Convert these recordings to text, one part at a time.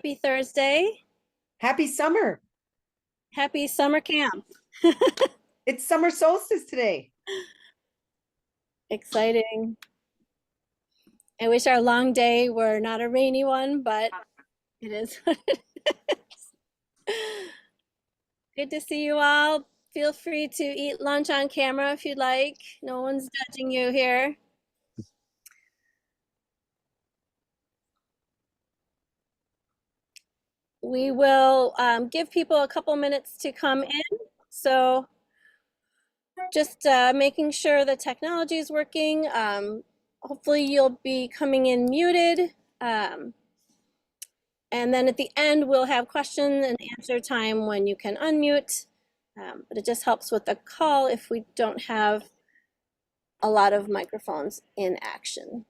Happy Thursday. Happy summer. Happy summer camp. It's summer solstice today. Exciting. I wish our long day were not a rainy one, but it is what it is. Good to see you all. Feel free to eat lunch on camera if you'd like. No one's judging you here. We will give people a couple minutes to come in. So just making sure the technology is working. Hopefully you'll be coming in muted. And then at the end, we'll have question and answer time when you can unmute. But it just helps with the call if we don't have a lot of microphones in action.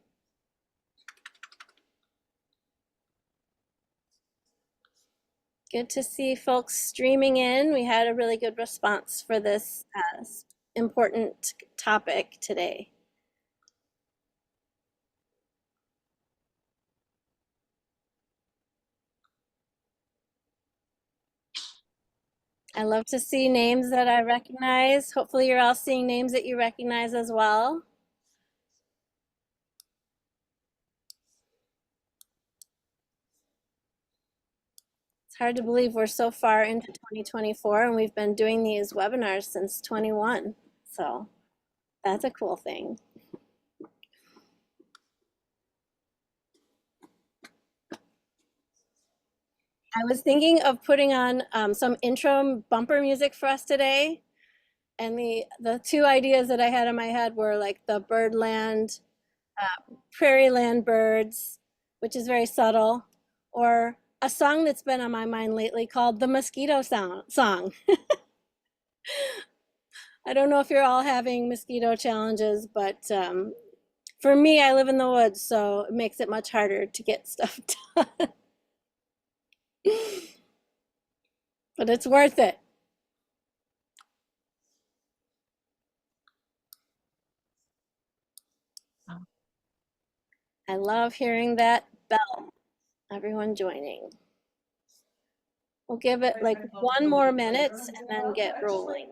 Good to see folks streaming in. We had a really good response for this important topic today. I love to see names that I recognize. Hopefully you're all seeing names that you recognize as well. It's hard to believe we're so far into 2024 and we've been doing these webinars since 21. So that's a cool thing. I was thinking of putting on some intro bumper music for us today. And the two ideas that I had in my head were like the birdland, prairie land birds, which is very subtle, or a song that's been on my mind lately called the mosquito song. I don't know if you're all having mosquito challenges, but for me, I live in the woods, so it makes it much harder to get stuff done. But it's worth it. I love hearing that bell. Everyone joining. We'll give it like one more minute and then get rolling.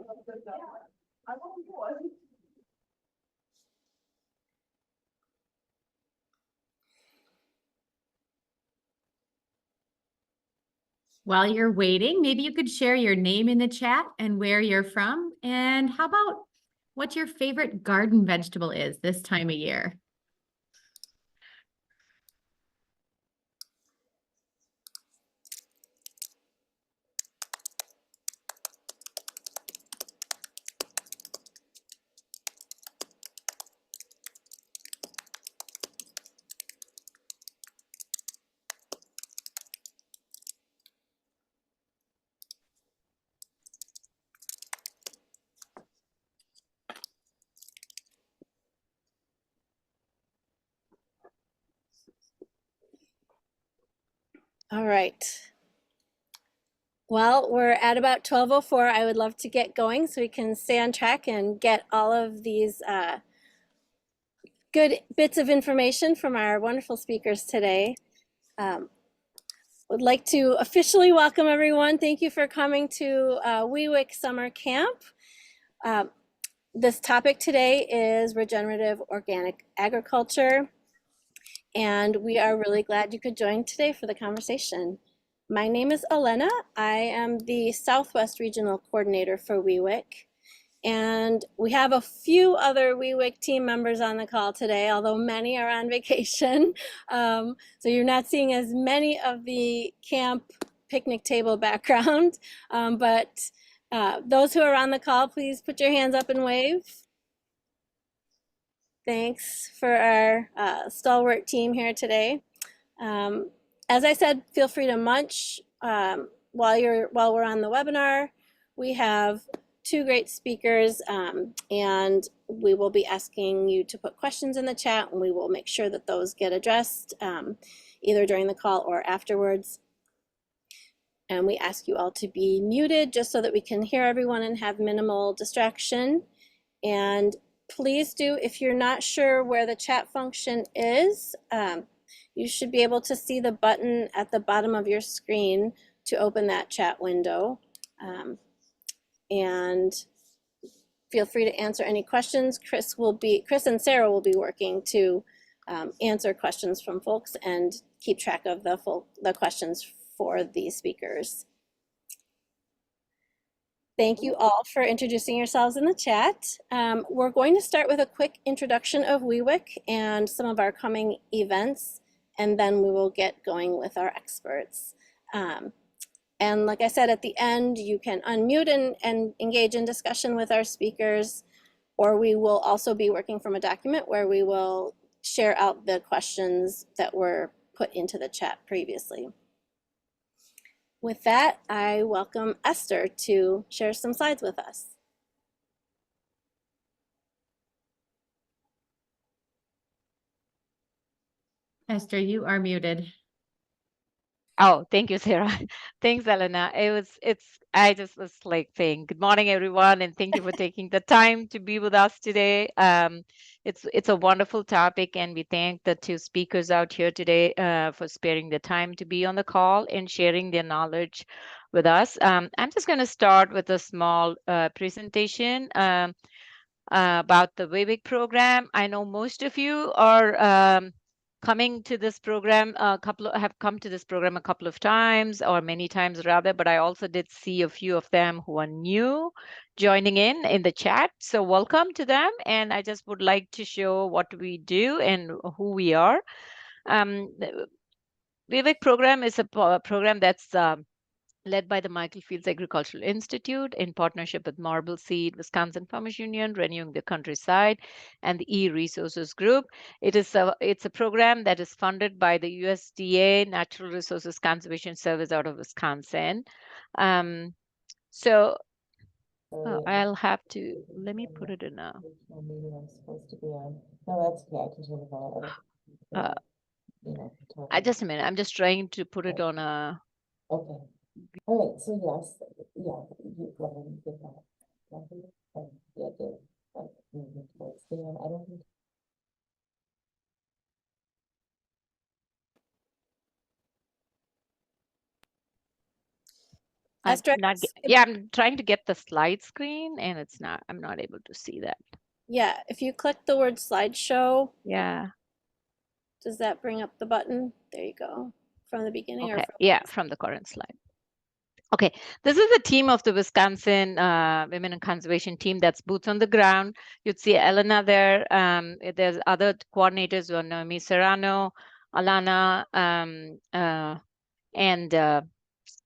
While you're waiting, maybe you could share your name in the chat and where you're from. And how about what your favorite garden vegetable is this time of year? All right. Well, we're at about 12:04. I would love to get going so we can stay on track and get all of these good bits of information from our wonderful speakers today. Would like to officially welcome everyone. Thank you for coming to WeWick Summer Camp. This topic today is regenerative organic agriculture, and we are really glad you could join today for the conversation. My name is Elena. I am the Southwest Regional Coordinator for WeWick, and we have a few other WeWick team members on the call today, although many are on vacation. So you're not seeing as many of the camp picnic table background, but those who are on the call, please put your hands up and wave. Thanks for our stalwart team here today. As I said, feel free to munch while we're on the webinar. We have two great speakers, and we will be asking you to put questions in the chat, and we will make sure that those get addressed either during the call or afterwards. And we ask you all to be muted just so that we can hear everyone and have minimal distraction. And please do, if you're not sure where the chat function is, You should be able to see the button at the bottom of your screen to open that chat window. And feel free to answer any questions. Chris and Sarah will be working to answer questions from folks and keep track of the questions for the speakers. Thank you all for introducing yourselves in the chat. We're going to start with a quick introduction of WeWiC and some of our coming events, and then we will get going with our experts. And like I said, at the end, you can unmute and engage in discussion with our speakers, or we will also be working from a document where we will share out the questions that were put into the chat previously. With that, I welcome Esther to share some slides with us. Esther, you are muted. Oh, thank you, Sarah. Thanks, Elena. I just was like saying, good morning, everyone, and thank you for taking the time to be with us today. It's a wonderful topic, and we thank the two speakers out here today for sparing the time to be on the call and sharing their knowledge with us. I'm just going to start with a small presentation about the WeWiC program. I know most of you are coming to this program have come to this program a couple of times, or many times rather, but I also did see a few of them who are new joining in the chat. So welcome to them, and I just would like to show what we do and who we are. The WeWiC program is a program that's led by the Michael Fields Agricultural Institute in partnership with Marble Seed, Wisconsin Farmers Union, Renewing the Countryside, and the E-Resources Group. It's a program that is funded by the USDA Natural Resources Conservation Service out of Wisconsin. So I'll have to, let me put it in a. Just a minute, I'm just trying to put it on a. Okay. All right, so yes, yeah, you go ahead and get that. Moving towards the end. I don't think. Esther, I'm trying to get the slide screen, and I'm not able to see that. Yeah, if you click the word slideshow. Yeah. Does that bring up the button? There you go. From the beginning, okay. Or from yeah, from the current slide. Okay, this is the team of the Wisconsin Women in Conservation team that's boots on the ground. You'd see Elena there. There's other coordinators who are Naomi Serrano, Alana, and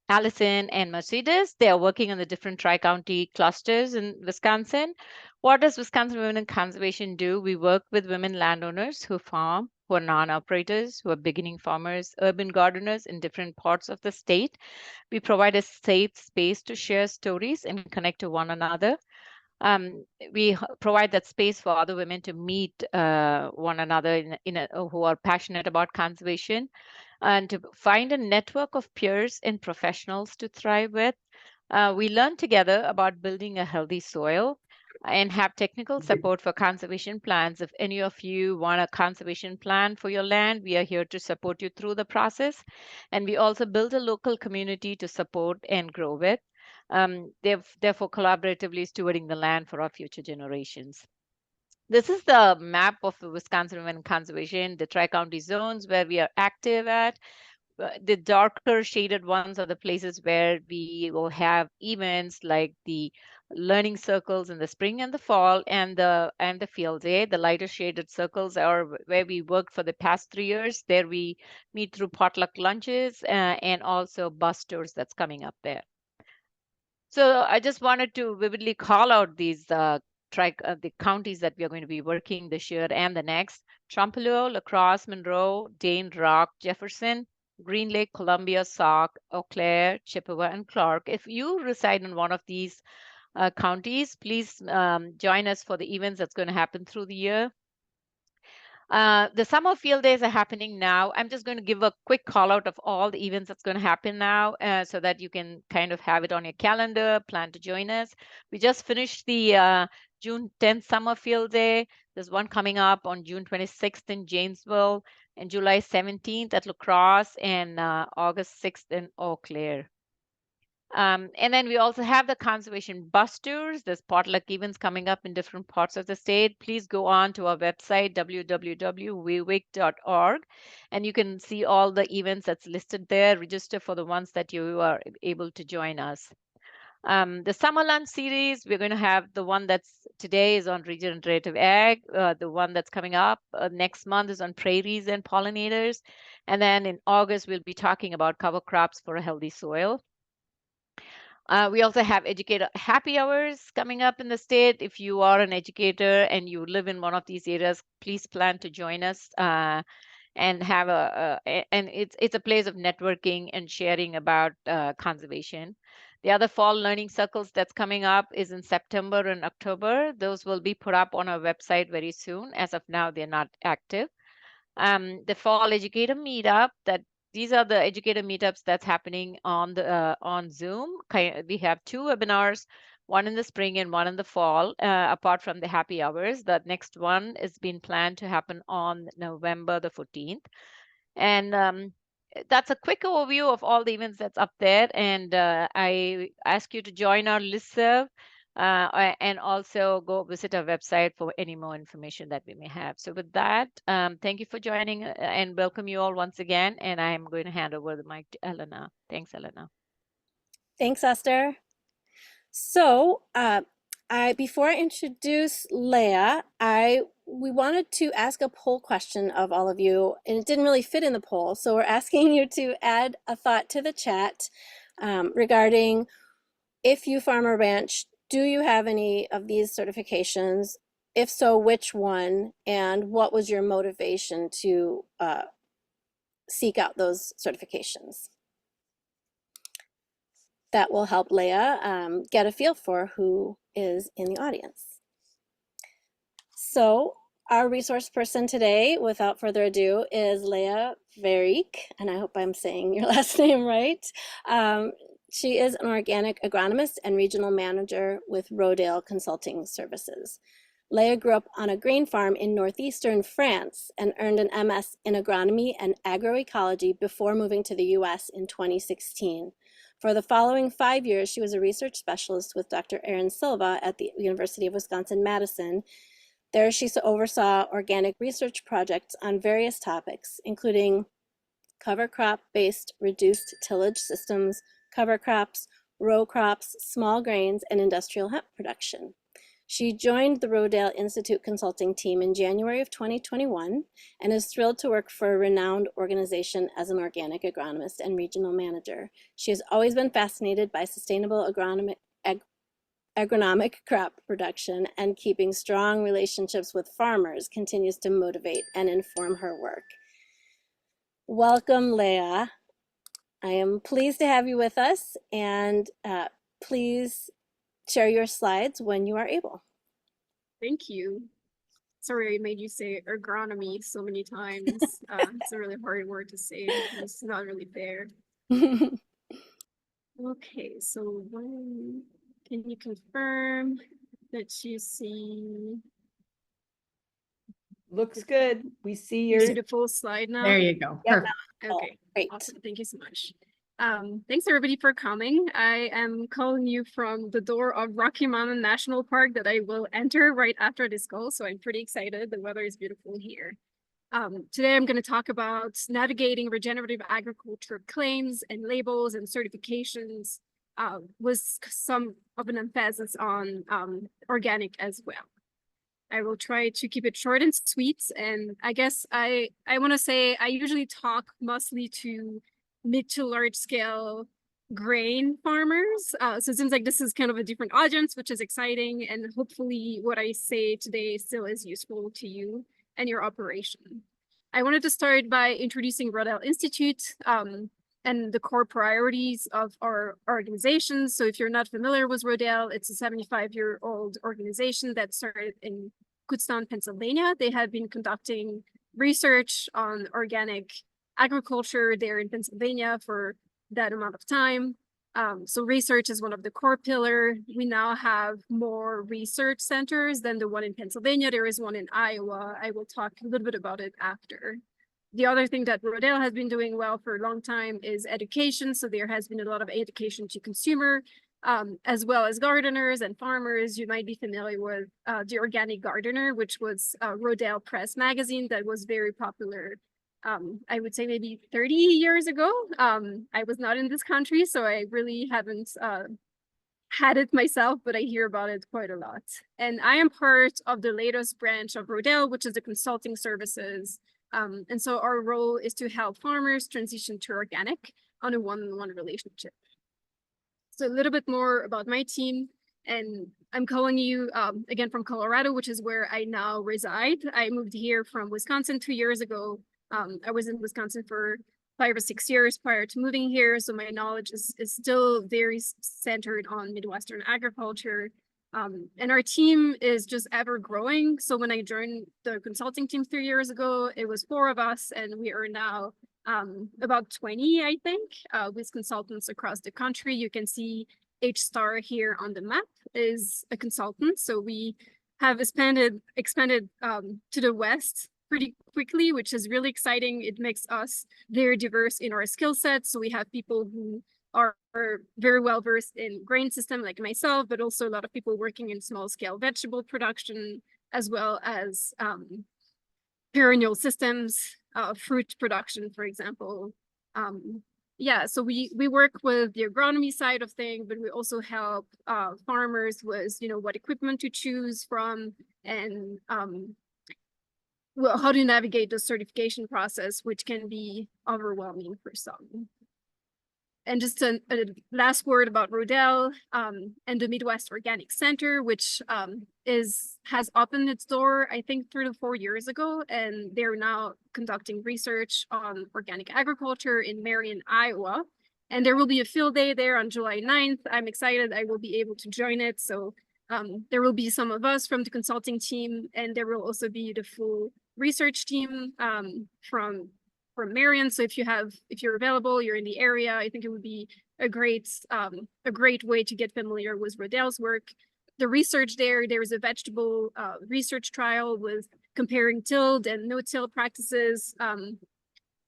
Allison and Mercedes. They are working on the different tri-county clusters in Wisconsin. What does Wisconsin Women in Conservation do? We work with women landowners who farm, who are non-operators, who are beginning farmers, urban gardeners in different parts of the state. We provide a safe space to share stories and connect to one another. We provide that space for other women to meet one another who are passionate about conservation, and to find a network of peers and professionals to thrive with. We learn together about building a healthy soil and have technical support for conservation plans. If any of you want a conservation plan for your land, we are here to support you through the process. And we also build a local community to support and grow with. Therefore, collaboratively stewarding the land for our future generations. This is the map of the Wisconsin Women in Conservation, the tri-county zones where we are active at. The darker shaded ones are the places where we will have events like the learning circles in the spring and the fall, and the field day. The lighter shaded circles are where we worked for the past 3 years. There we meet through potluck lunches and also bus tours that's coming up there. So I just wanted to vividly call out these the counties that we are going to be working this year and the next: Trempealeau, La Crosse, Monroe, Dane, Rock, Jefferson, Green Lake, Columbia, Sauk, Eau Claire, Chippewa, and Clark. If you reside in one of these counties, please join us for the events that's going to happen through the year. The summer field days are happening now. I'm just going to give a quick call out of all the events that's going to happen now so that you can kind of have it on your calendar, plan to join us. We just finished the June 10th Summer Field Day. There's one coming up on June 26th in Janesville, and July 17th at La Crosse, and August 6th in Eau Claire. And then we also have the conservation bus tours. There's potluck events coming up in different parts of the state. Please go on to our website, www.wewick.org, and you can see all the events that's listed there. Register for the ones that you are able to join us. The summer lunch series, we're going to have the one that's today is on regenerative ag. The one that's coming up next month is on prairies and pollinators. And then in August, we'll be talking about cover crops for a healthy soil. We also have educator happy hours coming up in the state. If you are an educator and you live in one of these areas, please plan to join us and have and it's a place of networking and sharing about conservation. The other fall learning circles that's coming up is in September and October. Those will be put up on our website very soon. As of now, they're not active. The fall educator meetup, these are the educator meetups that's happening on the on Zoom. We have 2 webinars, one in the spring and one in the fall, apart from the happy hours. The next one is being planned to happen on November the 14th. And that's a quick overview of all the events that's up there. And I ask you to join our listserv and also go visit our website for any more information that we may have. So with that, thank you for joining and welcome you all once again. And I'm going to hand over the mic to Elena. Thanks, Elena. Thanks, Esther. So before I introduce Lea, we wanted to ask a poll question of all of you, and it didn't really fit in the poll. So we're asking you to add a thought to the chat regarding, if you farm or ranch, do you have any of these certifications? If so, which one? And what was your motivation to seek out those certifications? That will help Lea get a feel for who is in the audience. So our resource person today, without further ado, is Lea Vereecke, and I hope I'm saying your last name right. She is an organic agronomist and regional manager with Rodale Consulting Services. Lea grew up on a grain farm in Northeastern France and earned an MS in agronomy and agroecology before moving to the US in 2016. For the following 5 years, she was a research specialist with Dr. Erin Silva at the University of Wisconsin-Madison. There, she oversaw organic research projects on various topics, including cover crop-based reduced tillage systems, cover crops, row crops, small grains, and industrial hemp production. She joined the Rodale Institute Consulting team in January of 2021 and is thrilled to work for a renowned organization as an organic agronomist and regional manager. She has always been fascinated by sustainable agronomic crop production, and keeping strong relationships with farmers continues to motivate and inform her work. Welcome, Lea. I am pleased to have you with us, and please share your slides when you are able. Thank you. Sorry I made you say agronomy so many times. It's a really hard word to say. It's not really fair. Okay, so can you confirm that you see? Looks good. We see You your. see the full slide now? There you go. Yep. Perfect. Okay, Great. awesome. Thank you so much. Thanks everybody for coming. I am calling you from the door of Rocky Mountain National Park that I will enter right after this call, so I'm pretty excited. The weather is beautiful here. Today I'm going to talk about navigating regenerative agriculture claims and labels and certifications with some of an emphasis on organic as well. I will try to keep it short and sweet, and I guess I want to say I usually talk mostly to mid to large scale grain farmers. So it seems like this is kind of a different audience, which is exciting, and hopefully what I say today still is useful to you and your operation. I wanted to start by introducing Rodale Institute and the core priorities of our organization. So if you're not familiar with Rodale, it's a 75-year-old organization that started in Kutztown, Pennsylvania. They have been conducting research on organic agriculture there in Pennsylvania for that amount of time. So research is one of the core pillar. We now have more research centers than the one in Pennsylvania. There is one in Iowa. I will talk a little bit about it after. The other thing that Rodale has been doing well for a long time is education. So there has been a lot of education to consumer, as well as gardeners and farmers. You might be familiar with The Organic Gardener, which was a Rodale Press magazine that was very popular. I would say maybe 30 years ago. I was not in this country, so I really haven't had it myself, but I hear about it quite a lot. And I am part of the latest branch of Rodale, which is the consulting services. And so our role is to help farmers transition to organic on a one-on-one relationship. So a little bit more about my team. And I'm calling you again from Colorado, which is where I now reside. I moved here from Wisconsin 2 years ago. I was in Wisconsin for 5 or 6 years prior to moving here. So my knowledge is still very centered on Midwestern agriculture. And our team is just ever growing. So when I joined the consulting team 3 years ago, it was 4 of us, and we are now about 20, I think, with consultants across the country. You can see each star here on the map is a consultant. So we have expanded to the West pretty quickly, which is really exciting. It makes us very diverse in our skill sets. So we have people who are very well versed in grain system like myself, but also a lot of people working in small scale vegetable production, as well as perennial systems, fruit production, for example. Yeah, so we work with the agronomy side of things, but we also help farmers with, what equipment to choose from, and well, how to navigate the certification process, which can be overwhelming for some. And just a last word about Rodale and the Midwest Organic Center, which has opened its door, I think, 3 to 4 years ago, and they're now conducting research on organic agriculture in Marion, Iowa. And there will be a field day there on July 9th. I'm excited I will be able to join it. So there will be some of us from the consulting team, and there will also be the full research team from Marion. So if you're available, you're in the area, I think it would be a great way to get familiar with Rodale's work. The research there's a vegetable research trial with comparing tilled and no-till practices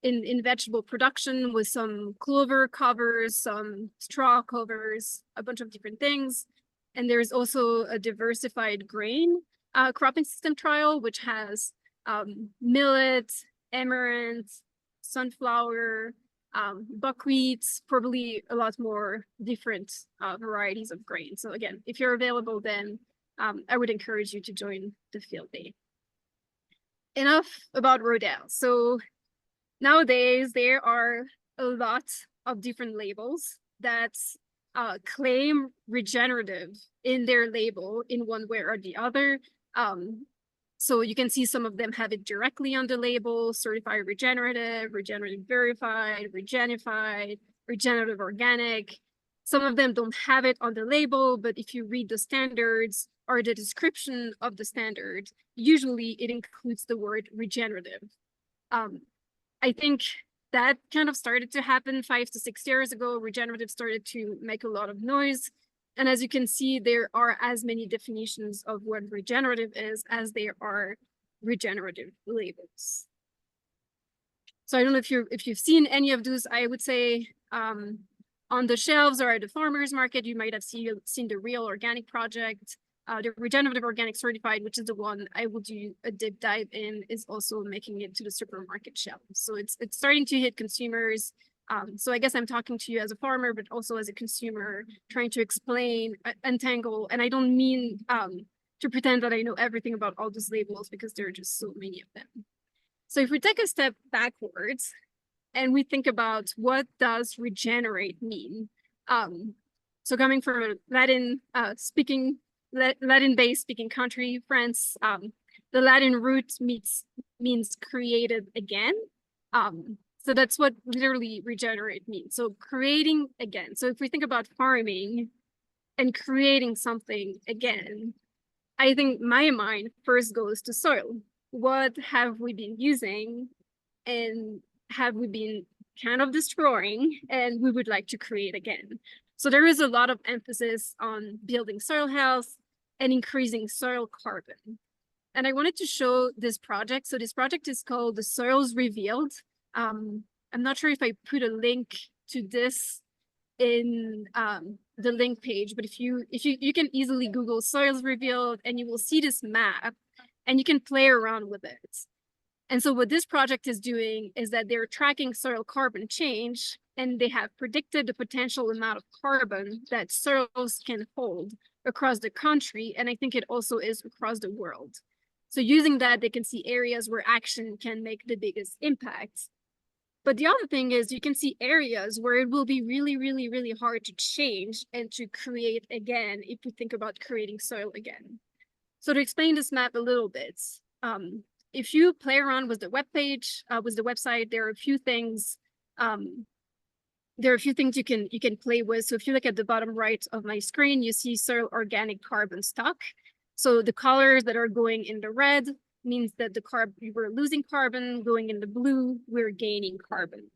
in vegetable production, with some clover covers, some straw covers, a bunch of different things. And there's also a diversified grain cropping system trial, which has millet, amaranth, sunflower, buckwheat, probably a lot more different varieties of grain. So again, if you're available, then I would encourage you to join the field day. Enough about Rodale. So nowadays, there are a lot of different labels that claim regenerative in their label in one way or the other. So you can see some of them have it directly on the label: certified regenerative, regenerative verified, regenified, regenerative organic. Some of them don't have it on the label, but if you read the standards or the description of the standard, usually it includes the word regenerative. I think that kind of started to happen 5 to 6 years ago. Regenerative started to make a lot of noise. And as you can see, there are as many definitions of what regenerative is as there are regenerative labels. So I don't know if you've seen any of those. I would say on the shelves or at the farmer's market, you might have seen the Real Organic Project. The Regenerative Organic Certified, which is the one I will do a deep dive in, is also making it to the supermarket shelf. So it's starting to hit consumers. So I guess I'm talking to you as a farmer, but also as a consumer, trying to explain, untangle. And I don't mean to pretend that I know everything about all those labels, because there are just so many of them. So if we take a step backwards and we think about what does regenerate mean? So coming from a Latin-based speaking country, France, the Latin root means created again. So that's what literally regenerate means. So creating again. So if we think about farming and creating something again, I think my mind first goes to soil. What have we been using and have we been kind of destroying, and we would like to create again? So there is a lot of emphasis on building soil health and increasing soil carbon. And I wanted to show this project. So this project is called The Soils Revealed. I'm not sure if I put a link to this in the link page, but if you can easily Google Soils Revealed and you will see this map and you can play around with it. And so what this project is doing is that they're tracking soil carbon change, and they have predicted the potential amount of carbon that soils can hold across the country. And I think it also is across the world. So using that, they can see areas where action can make the biggest impact. But the other thing is you can see areas where it will be really, really, really hard to change and to create again, if we think about creating soil again. So to explain this map a little bit, if you play around with the website, there are a few things. You can play with. So if you look at the bottom right of my screen, you see soil organic carbon stock. So the colors that are going in the red means that we're losing carbon. Going in the blue, we're gaining carbon.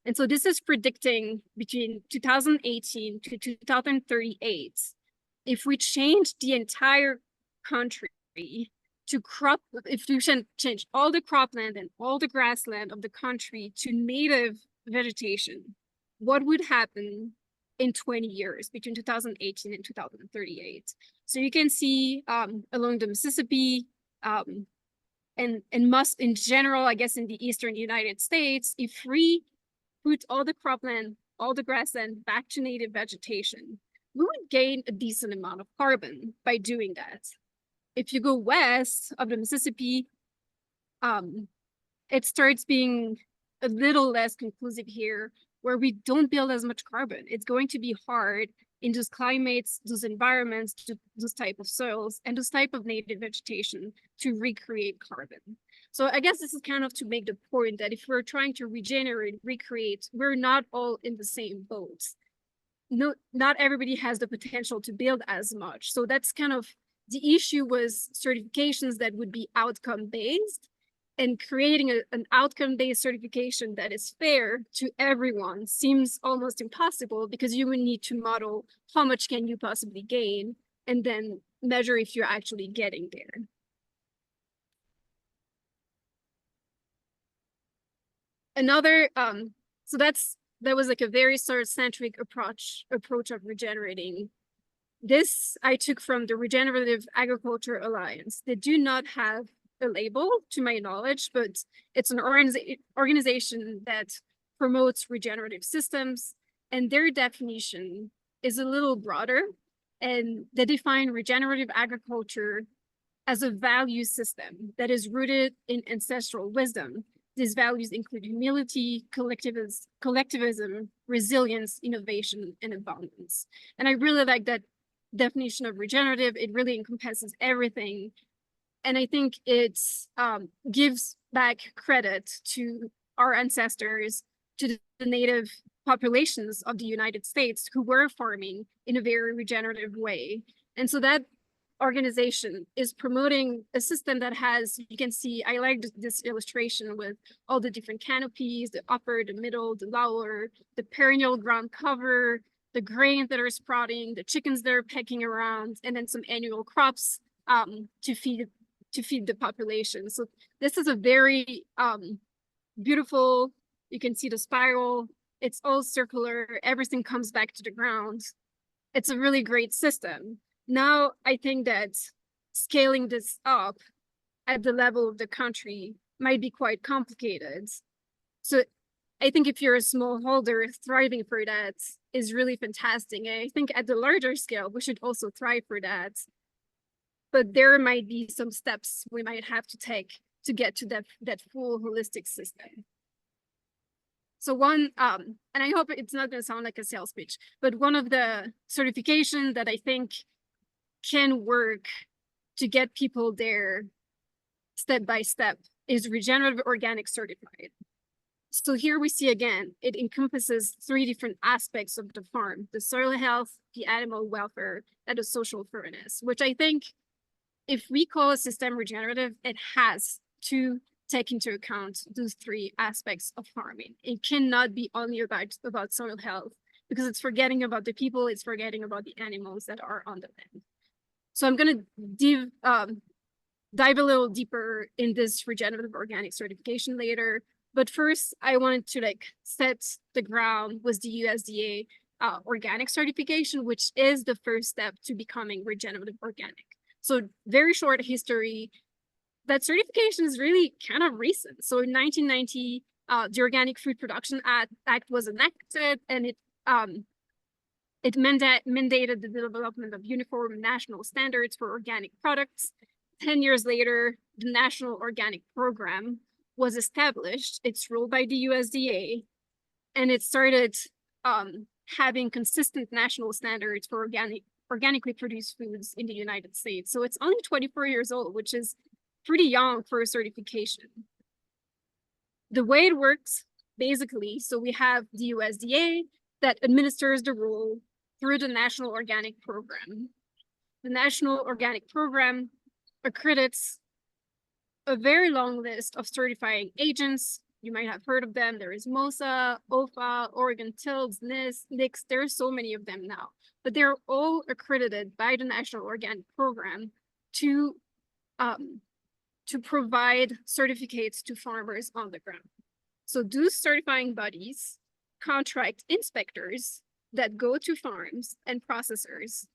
And so this is predicting between 2018 to 2038, if we change the entire country to if we change all the cropland and all the grassland of the country to native vegetation, what would happen in 20 years between 2018 and 2038? So you can see along the Mississippi and in general, I guess in the eastern United States, if we put all the cropland, all the grassland back to native vegetation, we would gain a decent amount of carbon by doing that. If you go west of the Mississippi, it starts being a little less conclusive here, where we don't build as much carbon. It's going to be hard in those climates, those environments, those type of soils, and those type of native vegetation to recreate carbon. So I guess this is kind of to make the point that if we're trying to regenerate, recreate, we're not all in the same boat. No, not everybody has the potential to build as much. So that's kind of the issue was certifications that would be outcome-based, and creating an outcome-based certification that is fair to everyone seems almost impossible, because you would need to model how much can you possibly gain and then measure if you're actually getting there. Another, so that was like a very soil-centric approach of regenerating. This I took from the Regenerative Agriculture Alliance. They do not have a label to my knowledge, but it's an organization that promotes regenerative systems, and their definition is a little broader, and they define regenerative agriculture as a value system that is rooted in ancestral wisdom. These values include humility, collectivism, resilience, innovation, and abundance. And I really like that definition of regenerative. It really encompasses everything. And I think it gives back credit to our ancestors, to the native populations of the United States who were farming in a very regenerative way. And so that organization is promoting a system that has, you can see, I like this illustration with all the different canopies, the upper, the middle, the lower, the perennial ground cover, the grains that are sprouting, the chickens that are pecking around, and then some annual crops to feed the population. So this is a very beautiful, you can see the spiral, it's all circular, everything comes back to the ground. It's a really great system. Now, I think that scaling this up at the level of the country might be quite complicated. So I think if you're a smallholder, thriving for that is really fantastic. And I think at the larger scale, we should also thrive for that. But there might be some steps we might have to take to get to that full holistic system. So one, and I hope it's not going to sound like a sales pitch, but one of the certifications that I think can work to get people there step by step is Regenerative Organic Certified. So here we see again, it encompasses 3 different aspects of the farm: the soil health, the animal welfare, and the social fairness, which I think if we call a system regenerative, it has to take into account those 3 aspects of farming. It cannot be only about soil health, because it's forgetting about the people, it's forgetting about the animals that are on the land. So I'm going to dive a little deeper in this regenerative organic certification later. But first, I wanted to set the ground with the USDA organic certification, which is the first step to becoming regenerative organic. So very short history. That certification is really kind of recent. So in 1990, the Organic Food Production Act was enacted, and it mandated the development of uniform national standards for organic products. 10 years later, the National Organic Program was established. It's ruled by the USDA, and it started having consistent national standards for organically produced foods in the United States. So it's only 24 years old, which is pretty young for a certification. The way it works, basically, so we have the USDA that administers the rule through the National Organic Program. The National Organic Program accredits a very long list of certifying agents. You might have heard of them. There is MOSA, OFA, Oregon Tills, NICS. There are so many of them now, but they're all accredited by the National Organic Program to provide certificates to farmers on the ground. So those certifying bodies contract inspectors that go to farms and processors.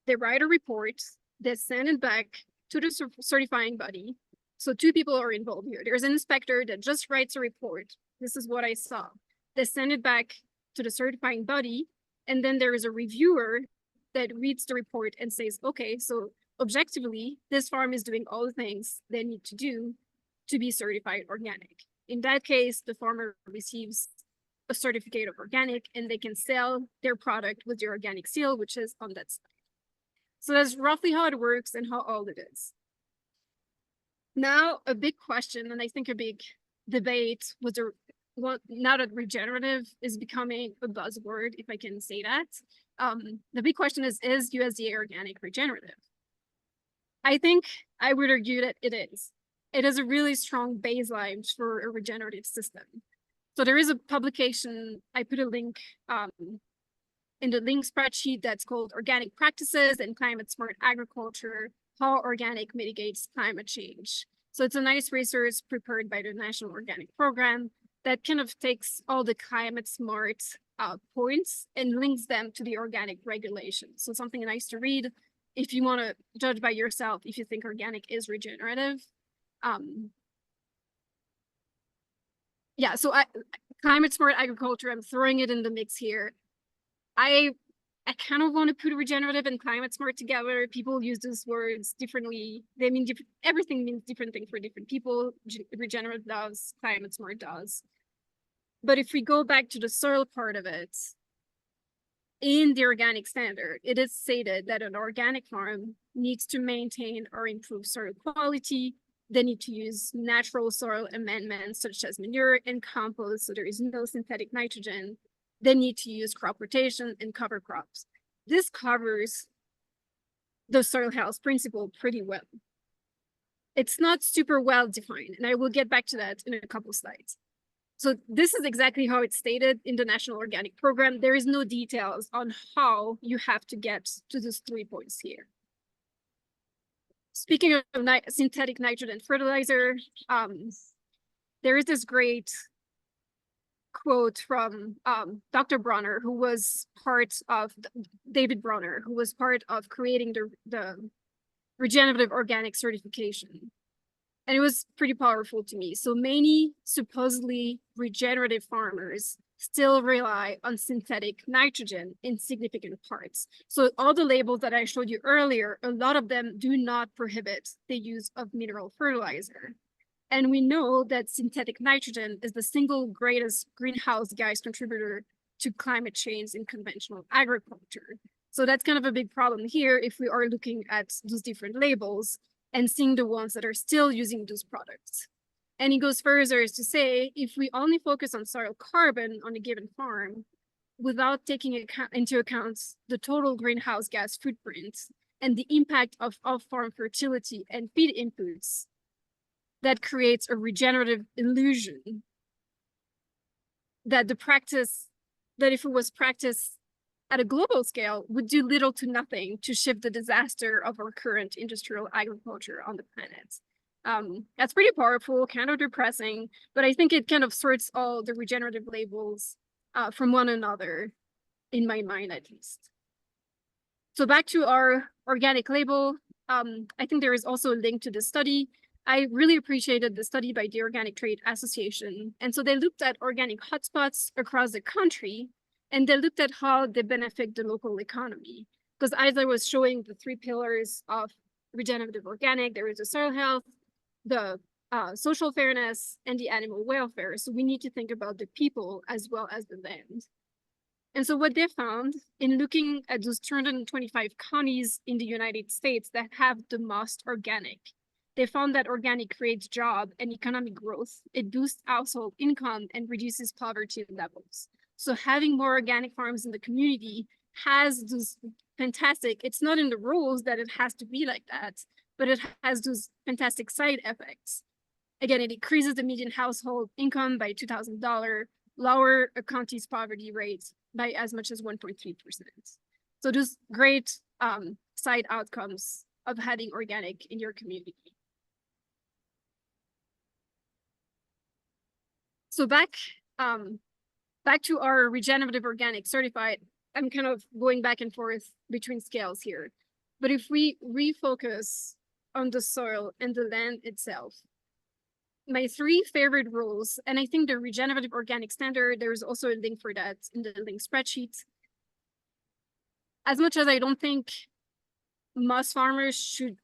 They write a report, they send it back to the certifying body. So two people are involved here. There's an inspector that just writes a report. This is what I saw. They send it back to the certifying body, and then there is a reviewer that reads the report and says, okay, so objectively, this farm is doing all the things they need to do to be certified organic. In that case, the farmer receives a certificate of organic, and they can sell their product with the organic seal, which is on that slide. So that's roughly how it works and how old it is. Now, a big question, and I think a big debate was now that regenerative is becoming a buzzword, if I can say that. The big question is USDA organic regenerative? I think I would argue that it is. It is a really strong baseline for a regenerative system. So there is a publication, I put a link in the link spreadsheet that's called Organic Practices and Climate Smart Agriculture, How Organic Mitigates Climate Change. So it's a nice resource prepared by the National Organic Program that kind of takes all the climate smart points and links them to the organic regulations. So something nice to read if you want to judge by yourself if you think organic is regenerative. Yeah, so climate smart agriculture, I'm throwing it in the mix here. I kind of want to put regenerative and climate smart together. People use those words differently. They mean everything means different things for different people. Regenerative does, climate smart does. But if we go back to the soil part of it, in the organic standard, it is stated that an organic farm needs to maintain or improve soil quality. They need to use natural soil amendments such as manure and compost, so there is no synthetic nitrogen. They need to use crop rotation and cover crops. This covers the soil health principle pretty well. It's not super well defined, and I will get back to that in a couple slides. So this is exactly how it's stated in the National Organic Program. There is no details on how you have to get to those 3 points here. Speaking of synthetic nitrogen fertilizer, there is this great quote from Dr. Bronner, who was part of David Bronner, who was part of creating the regenerative organic certification. And it was pretty powerful to me. So many supposedly regenerative farmers still rely on synthetic nitrogen in significant parts. So all the labels that I showed you earlier, a lot of them do not prohibit the use of mineral fertilizer. And we know that synthetic nitrogen is the single greatest greenhouse gas contributor to climate change in conventional agriculture. So that's kind of a big problem here if we are looking at those different labels and seeing the ones that are still using those products. And it goes further as to say, if we only focus on soil carbon on a given farm, without taking into account the total greenhouse gas footprint and the impact of off-farm fertility and feed inputs, that creates a regenerative illusion that if it was practiced at a global scale would do little to nothing to shift the disaster of our current industrial agriculture on the planet. That's pretty powerful, kind of depressing, but I think it kind of sorts all the regenerative labels from one another, in my mind at least. So back to our organic label, I think there is also a link to this study. I really appreciated the study by the Organic Trade Association. And so they looked at organic hotspots across the country, and they looked at how they benefit the local economy. Because as I was showing the 3 pillars of regenerative organic, there is the soil health, the social fairness, and the animal welfare. So we need to think about the people as well as the land. And so what they found in looking at those 225 counties in the United States that have the most organic, they found that organic creates job and economic growth. It boosts household income and reduces poverty levels. So having more organic farms in the community has those fantastic, it's not in the rules that it has to be like that, but it has those fantastic side effects. Again, it increases the median household income by $2,000, lower a county's poverty rate by as much as 1.3%. So those great side outcomes of having organic in your community. So back to our regenerative organic certified, I'm kind of going back and forth between scales here. But if we refocus on the soil and the land itself, my 3 favorite rules, and I think the regenerative organic standard, there's also a link for that in the link spreadsheet. As much as I don't think most farmers should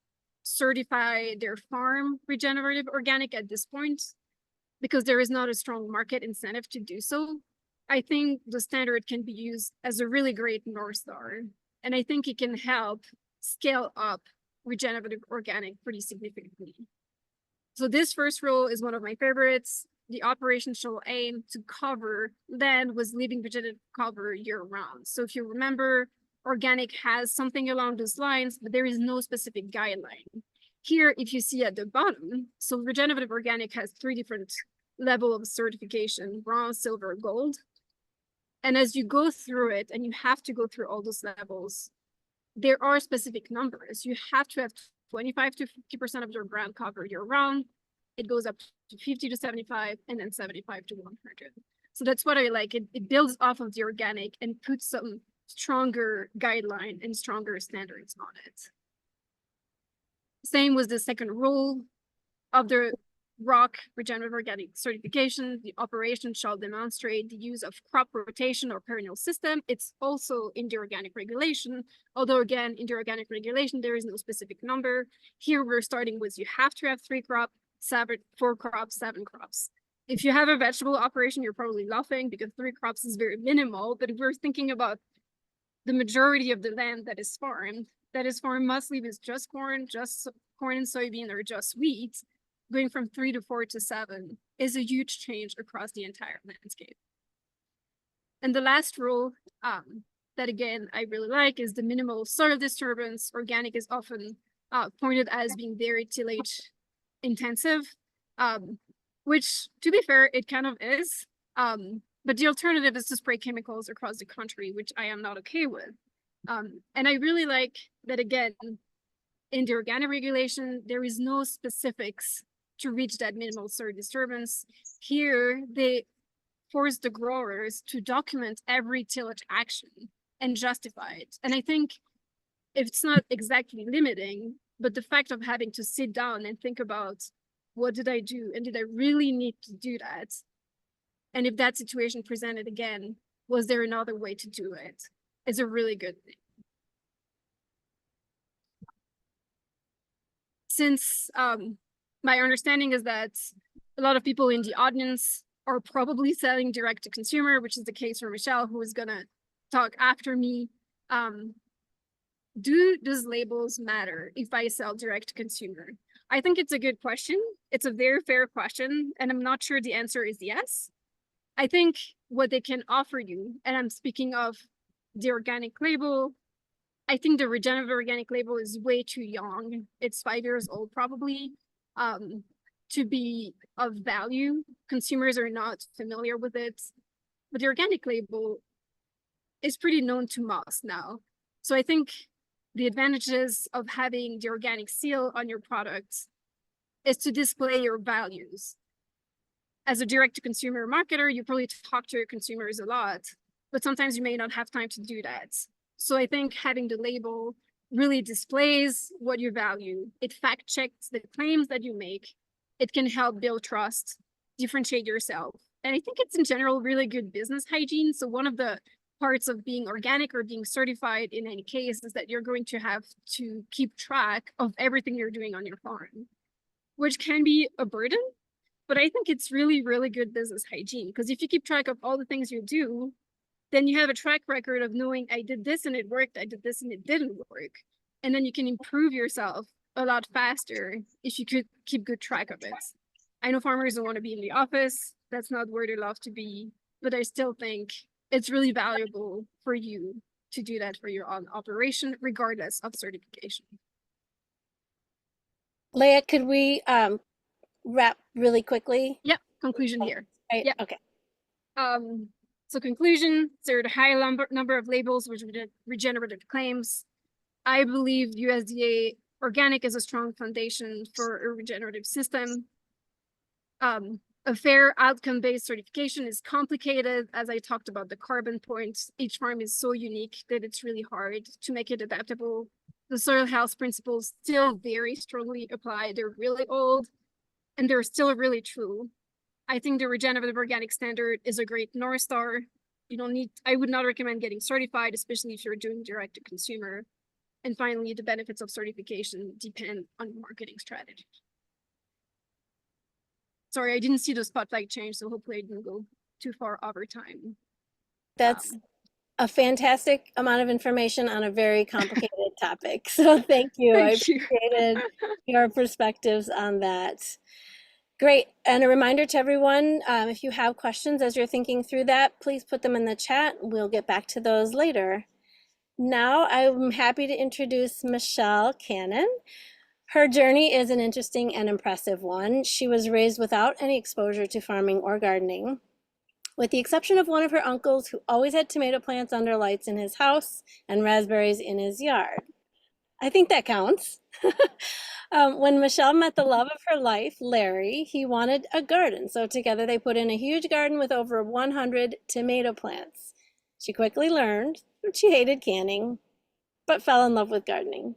certify their farm regenerative organic at this point, because there is not a strong market incentive to do so, I think the standard can be used as a really great North Star. And I think it can help scale up regenerative organic pretty significantly. So this first rule is one of my favorites. The operation shall aim to cover land with living vegetative cover year round. So if you remember, organic has something along those lines, but there is no specific guideline. Here, if you see at the bottom, so regenerative organic has 3 different levels of certification: bronze, silver, gold. And as you go through it, and you have to go through all those levels, there are specific numbers. You have to have 25 to 50% of your ground covered year round. It goes up to 50 to 75, and then 75 to 100. So that's what I like. It builds off of the organic and puts some stronger guideline and stronger standards on it. Same with the second rule of the ROC, Regenerative Organic Certification. The operation shall demonstrate the use of crop rotation or perennial system. It's also in the organic regulation, although again, in the organic regulation, there is no specific number. Here we're starting with you have to have 3 crops, 4 crops, 7 crops. If you have a vegetable operation, you're probably laughing because 3 crops is very minimal, but if we're thinking about the majority of the land that is farmed mostly with just corn and soybean, or just wheat, going from 3 to 4 to 7 is a huge change across the entire landscape. And the last rule that again, I really like is the minimal soil disturbance. Organic is often pointed as being very tillage intensive, which to be fair, it kind of is. But the alternative is to spray chemicals across the country, which I am not okay with. And I really like that again, in the organic regulation, there is no specifics to reach that minimal soil disturbance. Here, they force the growers to document every tillage action and justify it. And I think it's not exactly limiting, but the fact of having to sit down and think about what did I do? And did I really need to do that? And if that situation presented again, was there another way to do it? Is a really good thing. Since my understanding is that a lot of people in the audience are probably selling direct to consumer, which is the case for Michelle, who is gonna talk after me. Does labels matter if I sell direct to consumer? I think it's a good question. It's a very fair question, and I'm not sure the answer is yes. I think what they can offer you, and I'm speaking of the organic label, I think the regenerative organic label is way too young. It's 5 years old probably, to be of value. Consumers are not familiar with it. But the organic label, is pretty known to most now. So I think the advantages of having the organic seal on your products is to display your values. As a direct-to-consumer marketer, you probably talk to your consumers a lot, but sometimes you may not have time to do that. So I think having the label really displays what you value. It fact-checks the claims that you make. It can help build trust, differentiate yourself. And I think it's in general really good business hygiene. So one of the parts of being organic or being certified in any case is that you're going to have to keep track of everything you're doing on your farm, which can be a burden. But I think it's really, really good business hygiene, because if you keep track of all the things you do, then you have a track record of knowing I did this and it worked, I did this and it didn't work. And then you can improve yourself a lot faster if you could keep good track of it. I know farmers don't want to be in the office. That's not where they love to be, but I still think it's really valuable for you to do that for your own operation, regardless of certification. Leah, could we wrap really quickly? Yep, conclusion here. Right? Yeah. Okay. So conclusion, there are a high number of labels with regenerative claims. I believe USDA organic is a strong foundation for a regenerative system. A fair outcome-based certification is complicated. As I talked about the carbon points, each farm is so unique that it's really hard to make it adaptable. The soil health principles still very strongly apply. They're really old and they're still really true. I think the regenerative organic standard is a great North Star. I would not recommend getting certified, especially if you're doing direct to consumer. And finally, the benefits of certification depend on marketing strategy. Sorry, I didn't see the spotlight change, so hopefully I didn't go too far over time. That's a fantastic amount of information on a very complicated topic. So thank you. I Thank you. appreciated your perspectives on that. Great. And a reminder to everyone, if you have questions as you're thinking through that, please put them in the chat. We'll get back to those later. Now I'm happy to introduce Michelle Cannon. Her journey is an interesting and impressive one. She was raised without any exposure to farming or gardening, with the exception of one of her uncles who always had tomato plants under lights in his house and raspberries in his yard. I think that counts. When Michelle met the love of her life, Larry, he wanted a garden. So together they put in a huge garden with over 100 tomato plants. She quickly learned that she hated canning, but fell in love with gardening.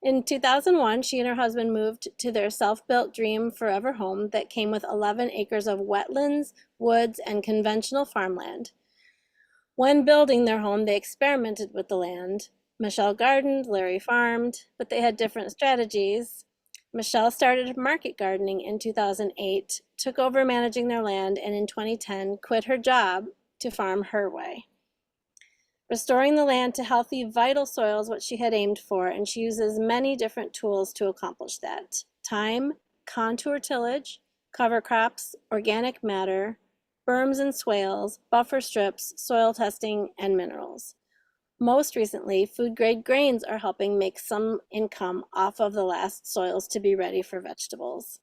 In 2001, she and her husband moved to their self-built dream forever home that came with 11 acres of wetlands, woods, and conventional farmland. When building their home, they experimented with the land. Michelle gardened, Larry farmed, but they had different strategies. Michelle started market gardening in 2008, took over managing their land, and in 2010 quit her job to farm her way. Restoring the land to healthy, vital soil is what she had aimed for, and she uses many different tools to accomplish that. Thyme, contour tillage, cover crops, organic matter, berms and swales, buffer strips, soil testing, and minerals. Most recently, food-grade grains are helping make some income off of the last soils to be ready for vegetables.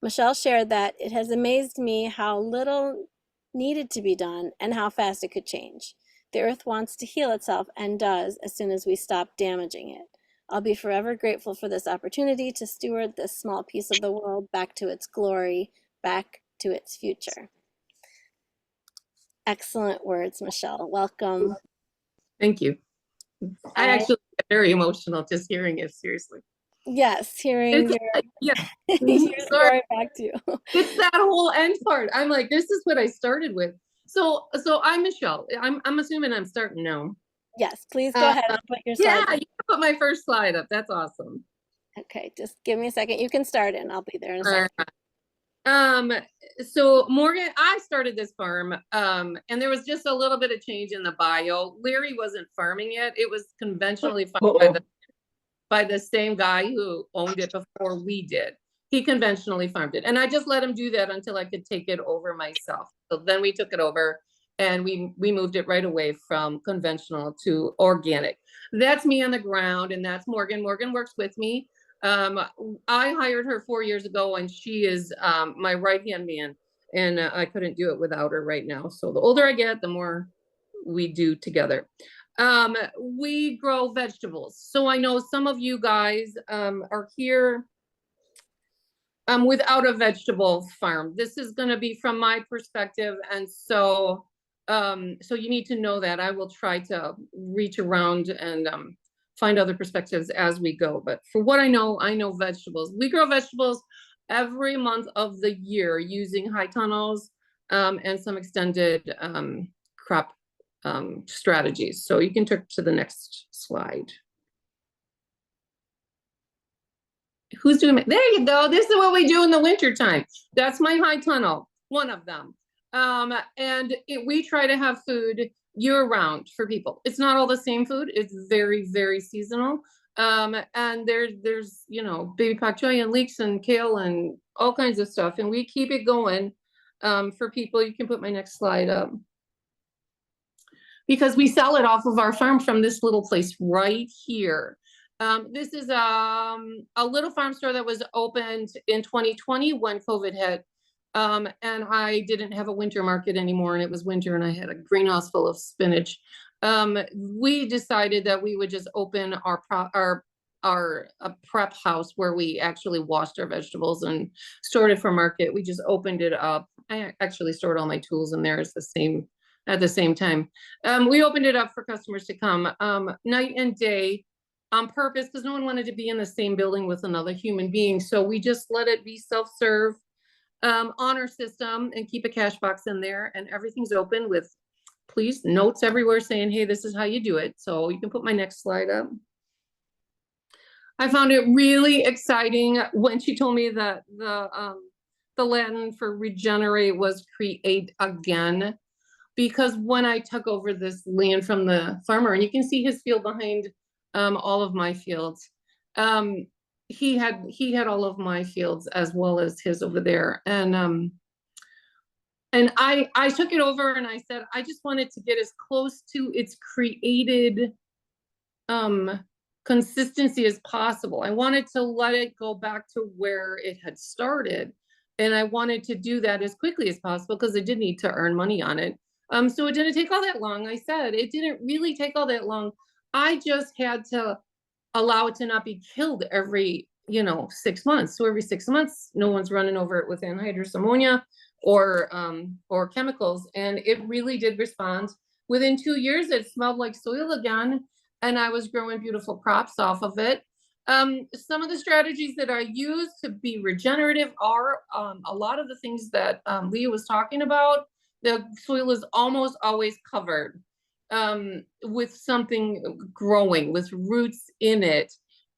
Michelle shared that it has amazed me how little needed to be done and how fast it could change. The earth wants to heal itself and does as soon as we stop damaging it. I'll be forever grateful for this opportunity to steward this small piece of the world back to its glory, back to its future. Excellent words, Michelle. Welcome. Thank you. I actually get very emotional just hearing it, seriously. Yes, hearing Yeah. your story back to you. It's that whole end part. I'm like, this is what I started with. So I'm Michelle. I'm assuming I'm starting now. Yes, please go ahead and put your slide. Yeah, you can put my first slide up. That's awesome. Okay, just give me a second. You can start and I'll be there in a second. So Morgan, I started this farm, and there was just a little bit of change in the bio. Larry wasn't farming it. It was conventionally farmed by the same guy who owned it before we did. He conventionally farmed it. And I just let him do that until I could take it over myself. So then we took it over and we moved it right away from conventional to organic. That's me on the ground, and that's Morgan. Morgan works with me. I hired her 4 years ago, and she is my right-hand man, and I couldn't do it without her right now. So the older I get, the more we do together. We grow vegetables. So I know some of you guys are here without a vegetable farm. This is going to be from my perspective, and so you need to know that. I will try to reach around and find other perspectives as we go. But for what I know vegetables. We grow vegetables every month of the year using high tunnels and some extended crop strategies. So you can turn to the next slide. Who's doing it? There you go. This is what we do in the winter time. That's my high tunnel, one of them. We try to have food year round for people. It's not all the same food. It's very, very seasonal. And there's, you know, baby pak choi and leeks and kale and all kinds of stuff. And we keep it going for people. You can put my next slide up. Because we sell it off of our farm from this little place right here. This is a little farm store that was opened in 2020 when COVID hit. And I didn't have a winter market anymore, and it was winter and I had a greenhouse full of spinach. We decided that we would just open our prep house where we actually washed our vegetables and stored it for market. We just opened it up. I actually stored all my tools in there at the same time. We opened it up for customers to come night and day on purpose, because no one wanted to be in the same building with another human being. So we just let it be self-serve on our system and keep a cash box in there, and everything's open with, please, notes everywhere saying, hey, this is how you do it. So you can put my next slide up. I found it really exciting when she told me that the Latin for regenerate was create again, because when I took over this land from the farmer, and you can see his field behind all of my fields, he had all of my fields as well as his over there. And I took it over and I said, I just wanted to get as close to its created consistency as possible. I wanted to let it go back to where it had started. And I wanted to do that as quickly as possible because I did need to earn money on it. So it didn't take all that long. I said, it didn't really take all that long. I just had to allow it to not be killed every, 6 months. So every 6 months, no one's running over it with anhydrous ammonia or chemicals. And it really did respond. Within 2 years, it smelled like soil again. And I was growing beautiful crops off of it. Some of the strategies that I use to be regenerative are a lot of the things that Lea was talking about. The soil is almost always covered with something growing, with roots in it.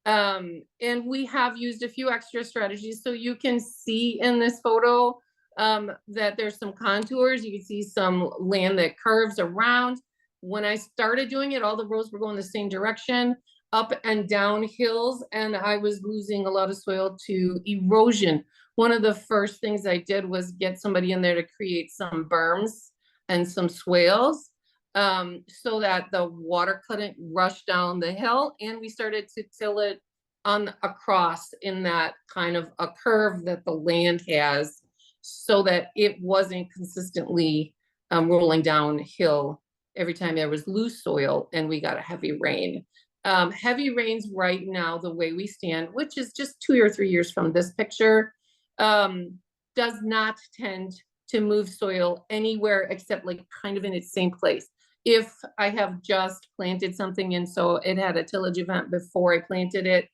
And we have used a few extra strategies. So you can see in this photo that there's some contours. You can see some land that curves around. When I started doing it, all the rows were going the same direction, up and down hills, and I was losing a lot of soil to erosion. One of the first things I did was get somebody in there to create some berms and some swales so that the water couldn't rush down the hill. And we started to till it across in that kind of a curve that the land has so that it wasn't consistently rolling downhill every time there was loose soil and we got a heavy rain. Heavy rains right now, the way we stand, which is just 2 or 3 years from this picture, does not tend to move soil anywhere except like kind of in its same place. If I have just planted something and so it had a tillage event before I planted it,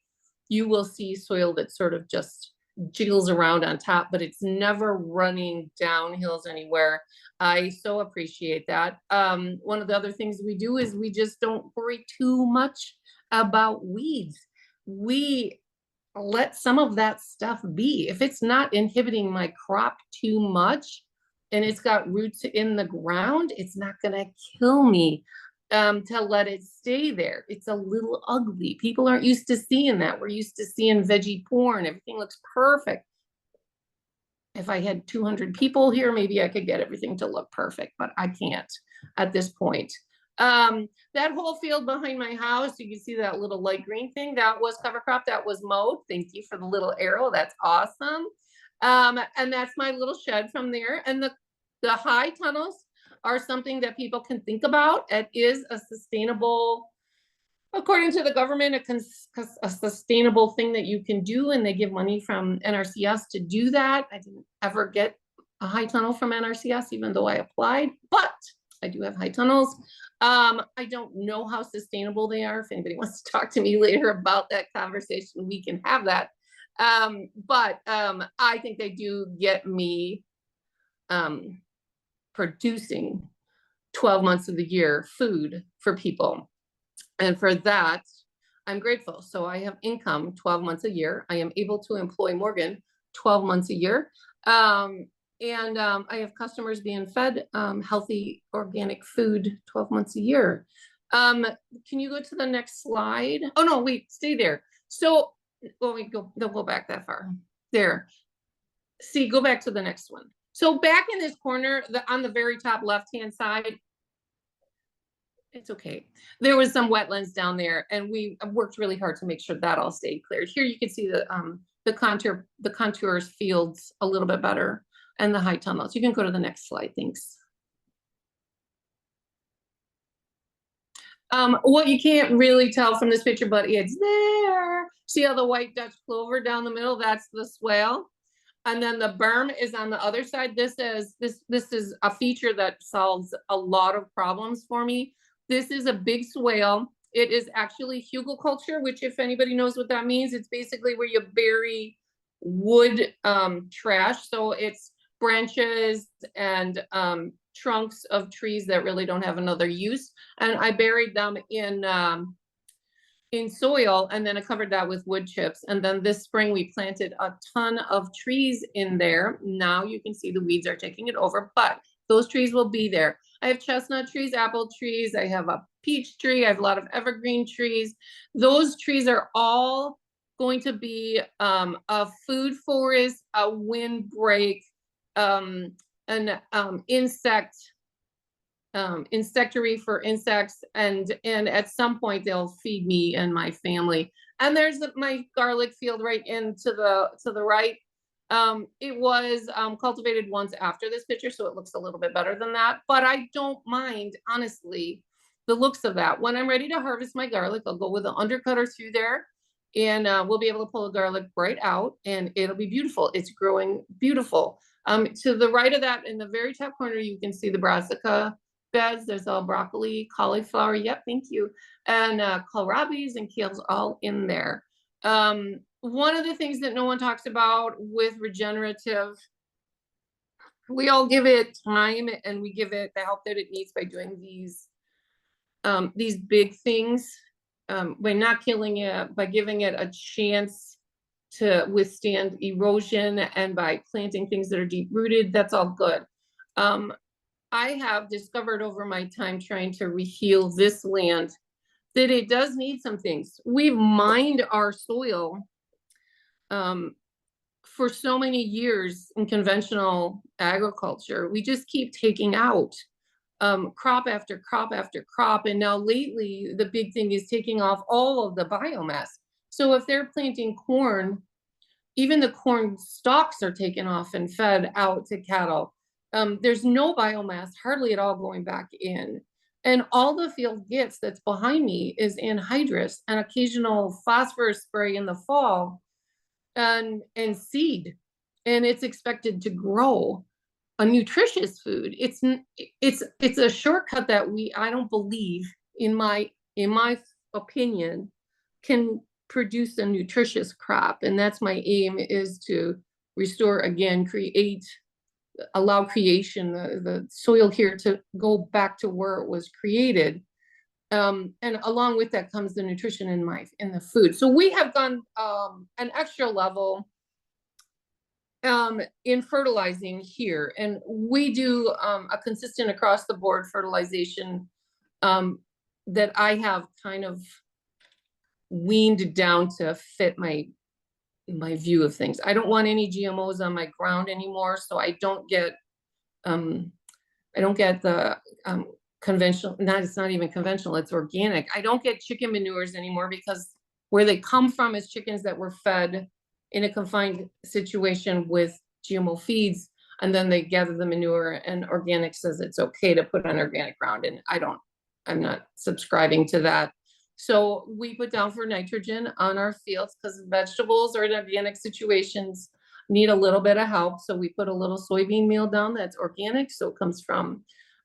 you will see soil that sort of just jiggles around on top, but it's never running down hills anywhere. I so appreciate that. One of the other things we do is we just don't worry too much about weeds. We let some of that stuff be. If it's not inhibiting my crop too much and it's got roots in the ground, it's not gonna kill me to let it stay there. It's a little ugly. People aren't used to seeing that. We're used to seeing veggie porn. Everything looks perfect. If I had 200 people here, maybe I could get everything to look perfect, but I can't at this point. That whole field behind my house, you can see that little light green thing, that was cover crop, that was mowed. Thank you for the little arrow, that's awesome. And that's my little shed from there. And the high tunnels are something that people can think about. It is a sustainable, according to the government, a sustainable thing that you can do, and they give money from NRCS to do that. I didn't ever get a high tunnel from NRCS, even though I applied, but I do have high tunnels. I don't know how sustainable they are. If anybody wants to talk to me later about that conversation, we can have that. But I think they do get me producing 12 months of the year food for people. And for that, I'm grateful. So I have income 12 months a year. I am able to employ Morgan 12 months a year. I have customers being fed healthy organic food 12 months a year. Can you go to the next slide? Oh no, wait, stay there. So, don't go back that far. There. See, go back to the next one. So back in this corner, on the very top left-hand side, it's okay. There was some wetlands down there, and we worked really hard to make sure that all stayed clear. Here you can see the contours fields a little bit better, and the high tunnels. You can go to the next slide, thanks. What you can't really tell from this picture, but it's there. See how the white Dutch clover down the middle? That's the swale. And then the berm is on the other side. This is a feature that solves a lot of problems for me. This is a big swale. It is actually hugelkultur, which, if anybody knows what that means, it's basically where you bury wood trash. So it's branches and trunks of trees that really don't have another use. And I buried them in soil, and then I covered that with wood chips. And then this spring we planted a ton of trees in there. Now you can see the weeds are taking it over, but those trees will be there. I have chestnut trees, apple trees. I have a peach tree. I have a lot of evergreen trees. Those trees are all going to be a food forest, a windbreak, an insectary for insects, and at some point they'll feed me and my family. And there's my garlic field right into the right. It was cultivated once after this picture, so it looks a little bit better than that, but I don't mind, honestly, the looks of that. When I'm ready to harvest my garlic, I'll go with an undercutter through there, and we'll be able to pull the garlic right out, and it'll be beautiful. It's growing beautiful. To the right of that, in the very top corner, you can see the brassica beds. There's all broccoli, cauliflower. Yep, thank you. And kohlrabis and kales all in there. One of the things that no one talks about with regenerative, we all give it time and we give it the help that it needs by doing these big things, by not killing it, by giving it a chance to withstand erosion, and by planting things that are deep rooted. That's all good. I have discovered over my time trying to reheal this land that it does need some things. We've mined our soil for so many years in conventional agriculture. We just keep taking out crop after crop after crop. And now lately, the big thing is taking off all of the biomass. So if they're planting corn, even the corn stalks are taken off and fed out to cattle. There's no biomass hardly at all going back in. And all the field gets that's behind me is anhydrous and occasional phosphorus spray in the fall and seed. And it's expected to grow a nutritious food. It's a shortcut that I don't believe, in my opinion, can produce a nutritious crop. And that's my aim, is to restore again, allow creation, the soil here to go back to where it was created. And along with that comes the nutrition in the food. So we have gone an extra level in fertilizing here. And we do a consistent across the board fertilization that I have kind of weaned down to fit my view of things. I don't want any GMOs on my ground anymore, so I don't get the conventional, it's not even conventional, it's organic. I don't get chicken manures anymore, because where they come from is chickens that were fed in a confined situation with GMO feeds. and then they gather the manure, and organic says it's okay to put on organic ground. And I'm not subscribing to that. So we put down for nitrogen on our fields because vegetables or in organic situations need a little bit of help. So we put a little soybean meal down that's organic. So it comes from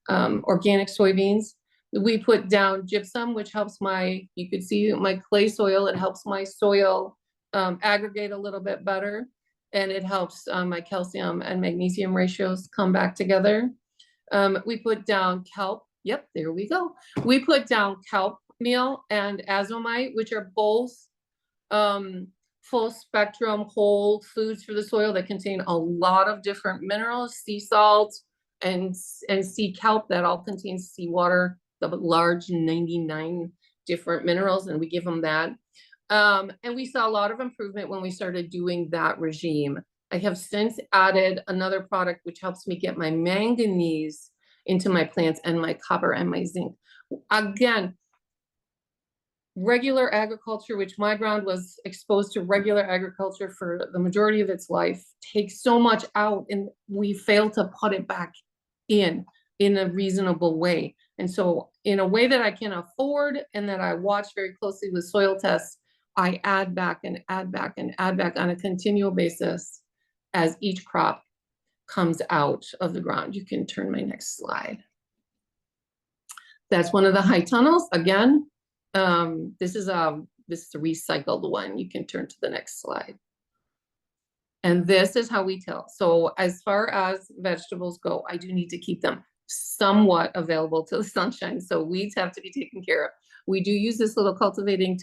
organic soybeans. We put down gypsum, which helps you could see my clay soil. It helps my soil aggregate a little bit better. And it helps my calcium and magnesium ratios come back together. We put down kelp. Yep, there we go. We put down kelp meal and azomite, which are both full spectrum whole foods for the soil that contain a lot of different minerals, sea salt and sea kelp that all contains seawater, the large 99 different minerals, and we give them that. And we saw a lot of improvement when we started doing that regime. I have since added another product which helps me get my manganese into my plants and my copper and my zinc. Again, regular agriculture, which my ground was exposed to regular agriculture for the majority of its life, takes so much out, and we fail to put it back in a reasonable way. And so in a way that I can afford and that I watch very closely with soil tests, I add back and add back and add back on a continual basis as each crop comes out of the ground. You can turn my next slide. That's one of the high tunnels. Again, this is a recycled one. You can turn to the next slide. And this is how we till. So as far as vegetables go, I do need to keep them somewhat available to the sunshine. So weeds have to be taken care of. We do use this little cultivating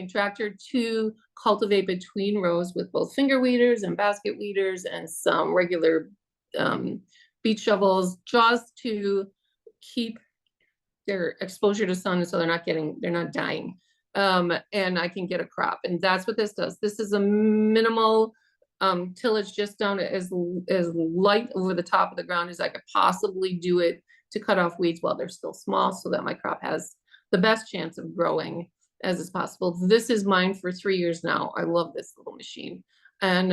tractor to cultivate between rows with both finger weeders and basket weeders and some regular beach shovels, just to keep their exposure to sun so they're not dying. And I can get a crop. And that's what this does. This is a minimal tillage, just down as light over the top of the ground as I could possibly do it to cut off weeds while they're still small, so that my crop has the best chance of growing as is possible. This is mine for 3 years now. I love this little machine. And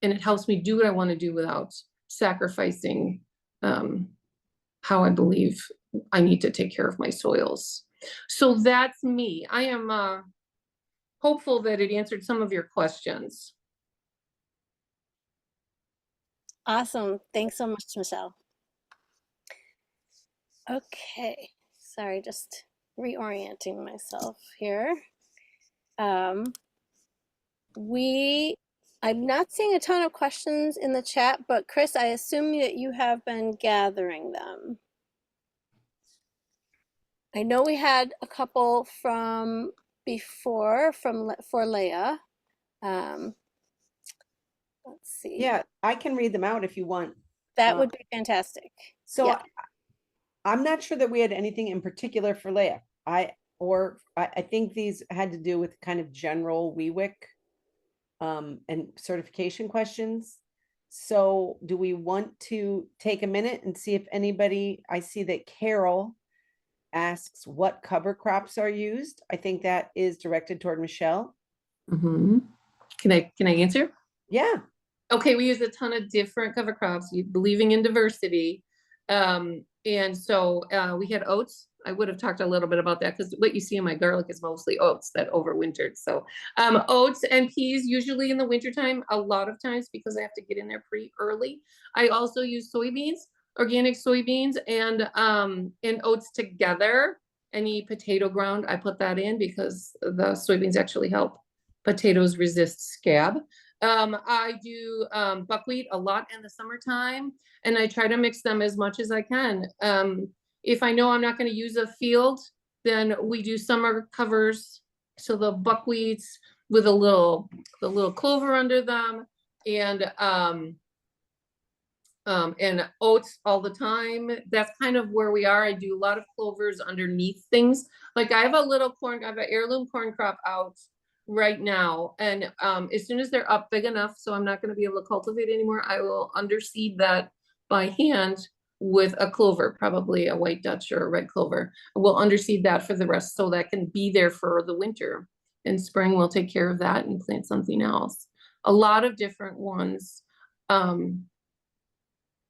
it helps me do what I want to do without sacrificing how I believe I need to take care of my soils. So that's me. I am hopeful that it answered some of your questions. Awesome. Thanks so much, Michelle. Okay. Sorry, just reorienting myself here. I'm not seeing a ton of questions in the chat, but Chris, I assume that you have been gathering them. I know we had a couple from before for Lea. Let's see. Yeah, I can read them out if you want. That would be fantastic. So yeah. I'm not sure that we had anything in particular for Lea. I think these had to do with kind of general WEWIC and certification questions. So do we want to take a minute and see if anybody, I see that Carol asks what cover crops are used. I think that is directed toward Michelle. Mm-hmm. Can I answer? Yeah. Okay, we use a ton of different cover crops, believing in diversity. And so we had oats. I would have talked a little bit about that because what you see in my garlic is mostly oats that overwintered. So oats and peas usually in the wintertime, a lot of times because I have to get in there pretty early. I also use soybeans, organic soybeans and oats together. Any potato ground, I put that in because the soybeans actually help potatoes resist scab. I do buckwheat a lot in the summertime, and I try to mix them as much as I can. If I know I'm not going to use a field, then we do summer covers. So the buckwheats with the little clover under them, and oats all the time. That's kind of where we are. I do a lot of clovers underneath things. Like I have I have an heirloom corn crop out right now, and as soon as they're up big enough so I'm not going to be able to cultivate anymore, I will underseed that by hand with a clover, probably a white Dutch or a red clover. We'll underseed that for the rest so that can be there for the winter. In spring we'll take care of that and plant something else. A lot of different ones.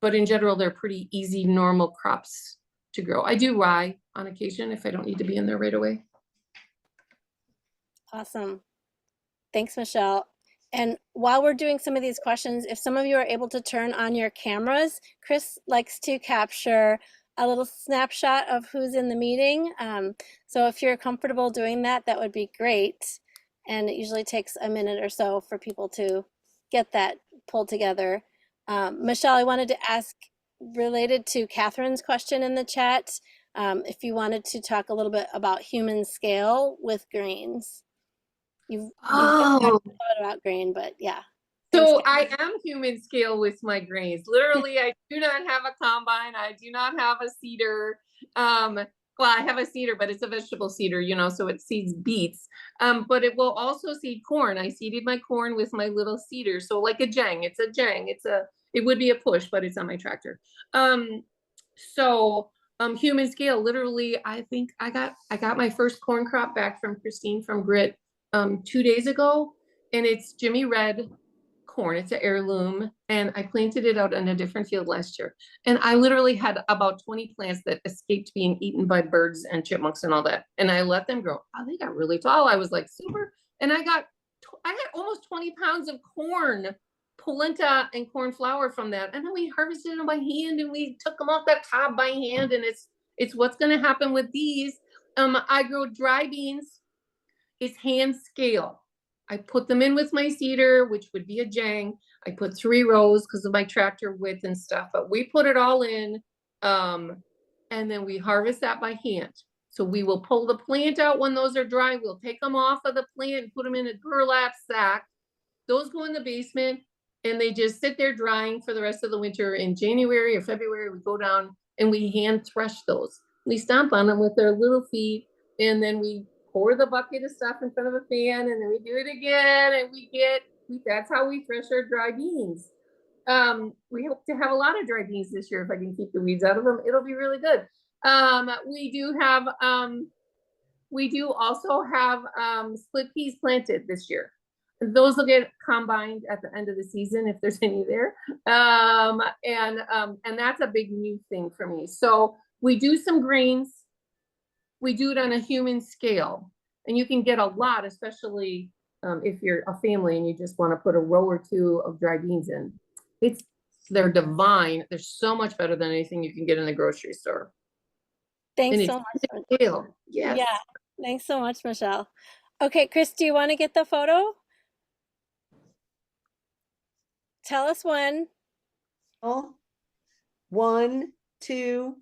but in general, they're pretty easy, normal crops to grow. I do rye on occasion if I don't need to be in there right away. Awesome. Thanks, Michelle. And while we're doing some of these questions, if some of you are able to turn on your cameras, Chris likes to capture a little snapshot of who's in the meeting. So if you're comfortable doing that, that would be great. And it usually takes a minute or so for people to get that pulled together. Michelle, I wanted to ask, related to Catherine's question in the chat, if you wanted to talk a little bit about human scale with grains. You've talked about grain, but yeah. Thanks, So Catherine. I am human scale with my grains. Literally, I do not have a combine. I do not have a seeder. Well, I have a seeder, but it's a vegetable seeder, you know, so it seeds beets. But it will also seed corn. I seeded my corn with my little seeder. So like a jang, it's a jang. It would be a push, but it's on my tractor. Human scale, literally, I think I got my first corn crop back from Christine from Grit 2 days ago, and it's Jimmy Red corn. It's an heirloom, and I planted it out in a different field last year. And I literally had about 20 plants that escaped being eaten by birds and chipmunks and all that. And I let them grow. Oh, they got really tall. I was like, super. And I had almost 20 pounds of corn, polenta and corn flour from that. And then we harvested them by hand, and we took them off that cob by hand. And it's what's going to happen with these. I grow dry beans. It's hand scale. I put them in with my seeder, which would be a jang. I put 3 rows because of my tractor width and stuff, but we put it all in. And then we harvest that by hand. So we will pull the plant out when those are dry. We'll take them off of the plant and put them in a burlap sack. Those go in the basement, and they just sit there drying for the rest of the winter. In January or February, we go down and we hand thresh those. We stomp on them with our little feet, and then we pour the bucket of stuff in front of a fan, and then we do it again, and that's how we thresh our dry beans. We hope to have a lot of dry beans this year. If I can keep the weeds out of them, it'll be really good. We do also have split peas planted this year. Those will get combined at the end of the season if there's any there. And that's a big new thing for me. So we do some grains. We do it on a human scale, and you can get a lot, especially if you're a family and you just want to put a row or 2 of dry beans in. They're divine. They're so much better than anything you can get in the grocery store. Thanks so much. Scale. Yes. Yeah, thanks so much, Michelle. Okay, Chris, do you want to get the photo? Tell us when. 1, 2,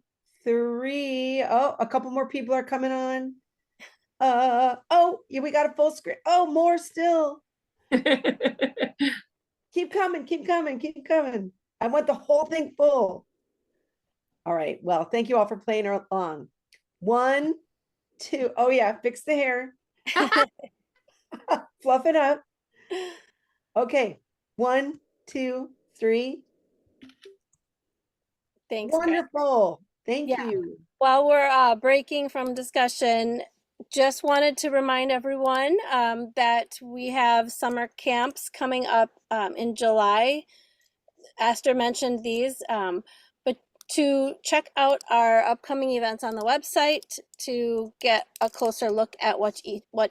3. Oh, a couple more people are coming on. Oh, yeah, we got a full screen. Oh, more still. Keep coming, keep coming, keep coming. I want the whole thing full. All right. Well, thank you all for playing along. 1, 2. Oh yeah, fix the hair. Fluff it up. Okay. 1, 2, 3. Thanks, Chris. Wonderful. Thank Yeah. you. While we're breaking from discussion, just wanted to remind everyone that we have summer camps coming up in July. Astrid mentioned these, but to check out our upcoming events on the website to get a closer look at what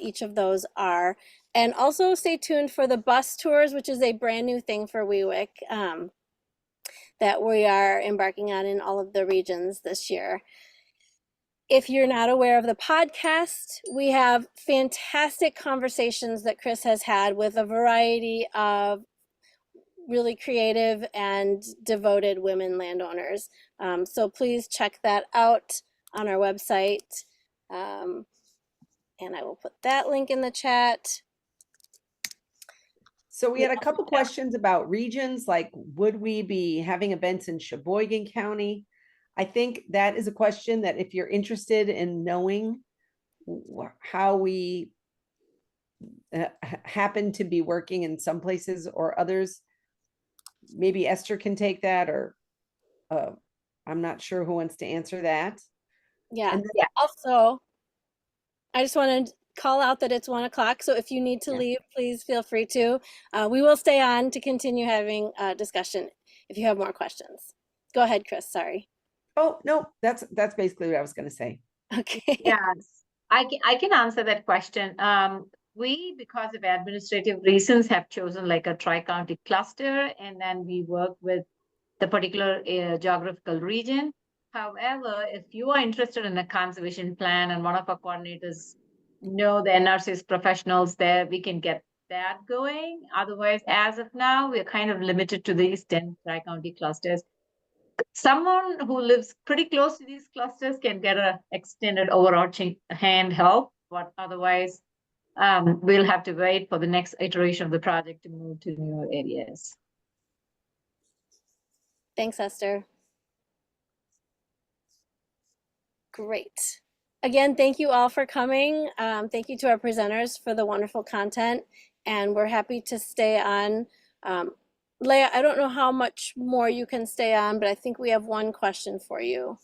each of those are. And also stay tuned for the bus tours, which is a brand new thing for WeWick that we are embarking on in all of the regions this year. If you're not aware of the podcast, we have fantastic conversations that Chris has had with a variety of really creative and devoted women landowners. So please check that out on our website. And I will put that link in the chat. So we had a couple questions about regions, like would we be having events in Sheboygan County? I think that is a question that if you're interested in knowing how we happen to be working in some places or others, maybe Esther can take that, or I'm not sure who wants to answer that. Yeah. And then, Also, I just want to call out that it's 1 o'clock. So if you need to Yeah. leave, please feel free to. We will stay on to continue having a discussion if you have more questions. Go ahead, Chris, sorry. Oh, no, that's basically what I was going to say. Okay. Yes, I can answer that question. We, because of administrative reasons, have chosen like a tri-county cluster, and then we work with the particular geographical region. However, if you are interested in a conservation plan and one of our coordinators know the NRC's professionals there, we can get that going. Otherwise, as of now, we're kind of limited to these 10 tri-county clusters. Someone who lives pretty close to these clusters can get a extended overarching hand help, but otherwise we'll have to wait for the next iteration of the project to move to newer areas. Thanks, Esther. Great. Again, thank you all for coming. Thank you to our presenters for the wonderful content, and we're happy to stay on. Lea, I don't know how much more you can stay on, but I think we have one question for you.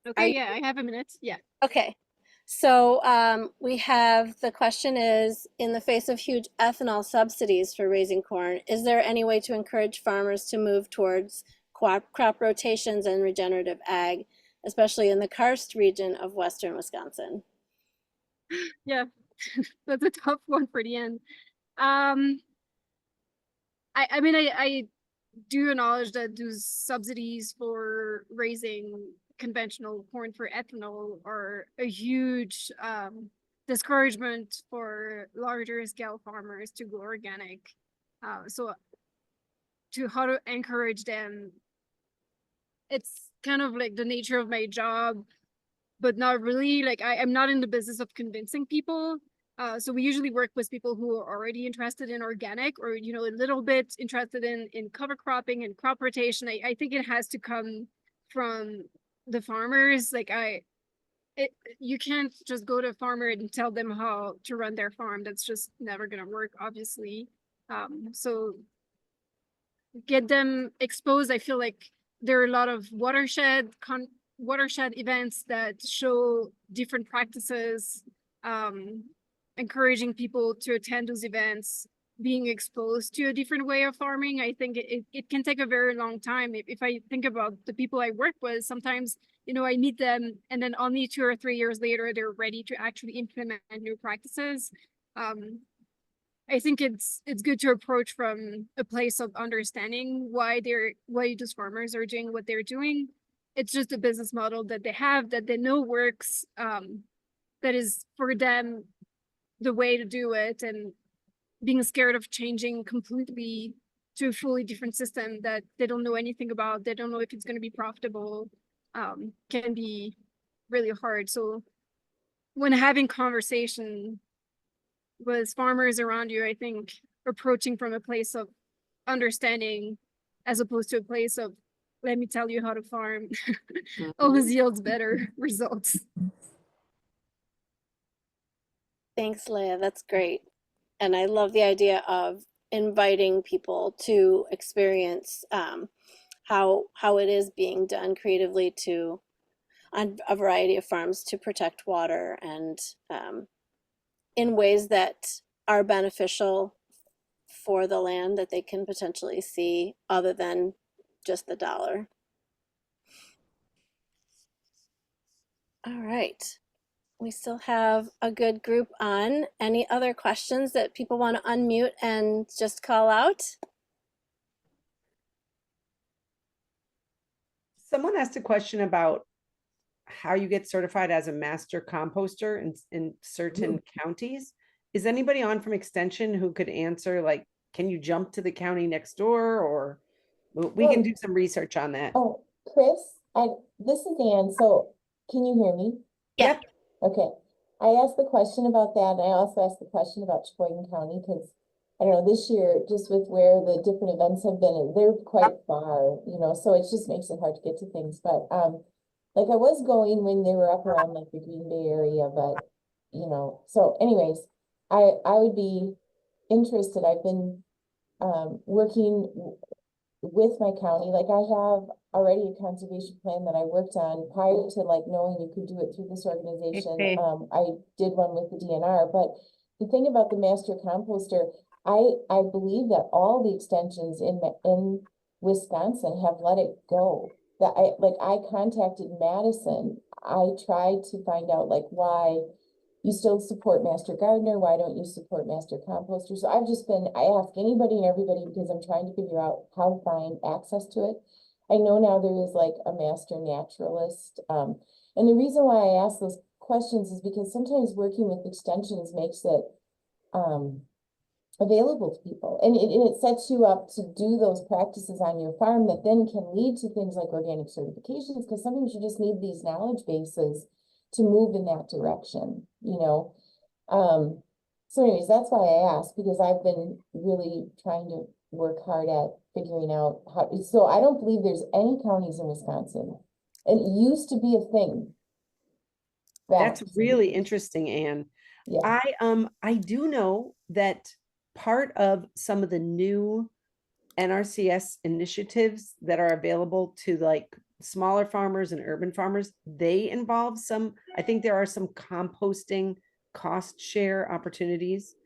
Okay, yeah, I have a minute. Yeah. Okay. So we have, the question is, in the face of huge ethanol subsidies for raising corn, is there any way to encourage farmers to move towards crop rotations and regenerative ag, especially in the karst region of Western Wisconsin? Yeah, that's a tough one for the end. I mean, I do acknowledge that those subsidies for raising conventional corn for ethanol are a huge discouragement for larger scale farmers to go organic. So to how to encourage them, it's kind of like the nature of my job, but not really. Like I'm not in the business of convincing people. So we usually work with people who are already interested in organic, or, you know, a little bit interested in cover cropping and crop rotation. I think it has to come from the farmers. Like you can't just go to a farmer and tell them how to run their farm. That's just never gonna work, obviously. So get them exposed. I feel like there are a lot of watershed events that show different practices, encouraging people to attend those events, being exposed to a different way of farming. I think it can take a very long time. If I think about the people I work with, sometimes, you know, I meet them and then only 2 or 3 years later, they're ready to actually implement new practices. I think it's good to approach from a place of understanding why those farmers are doing what they're doing. It's just a business model that they have, that they know works, that is for them the way to do it, and being scared of changing completely to a fully different system that they don't know anything about, they don't know if it's going to be profitable, can be really hard. So when having conversation with farmers around you, I think approaching from a place of understanding as opposed to a place of, let me tell you how to farm, always yields better results. Thanks, Lea. That's great. And I love the idea of inviting people to experience how it is being done creatively on a variety of farms to protect water, and in ways that are beneficial for the land, that they can potentially see other than just the dollar. All right. We still have a good group on. Any other questions that people want to unmute and just call out? Someone asked a question about how you get certified as a master composter in certain counties. Is anybody on from Extension who could answer, like, can you jump to the county next door, or we can do some research on that? Oh, Chris, this is Ann. So can you hear me? Yep. Okay. I asked the question about that, and I also asked the question about Sheboygan County, because I don't know, this year, just with where the different events have been, they're quite far, you know, so it just makes it hard to get to things. But like I was going when they were up around like the Green Bay area, but you know, so anyways, I would be interested. I've been working with my county. Like I have already a conservation plan that I worked on prior to like knowing you could do it through this organization. Okay. I did one with the DNR, but the thing about the master composter, I believe that all the extensions in Wisconsin have let it go. That I contacted Madison. I tried to find out like why you still support Master Gardener, why don't you support Master Composter? So I ask anybody and everybody because I'm trying to figure out how to find access to it. I know now there is like a Master Naturalist. And the reason why I ask those questions is because sometimes working with extensions makes it available to people. And it sets you up to do those practices on your farm that then can lead to things like organic certifications, because sometimes you just need these knowledge bases to move in that direction, you know? So anyways, that's why I asked, because I've been really trying to work hard at figuring out how, so I don't believe there's any counties in Wisconsin. And it used to be a thing. That's really interesting, Anne. Yeah. I do know that part of some of the new NRCS initiatives that are available to like smaller farmers and urban farmers, they involve some, I think there are some composting cost share opportunities.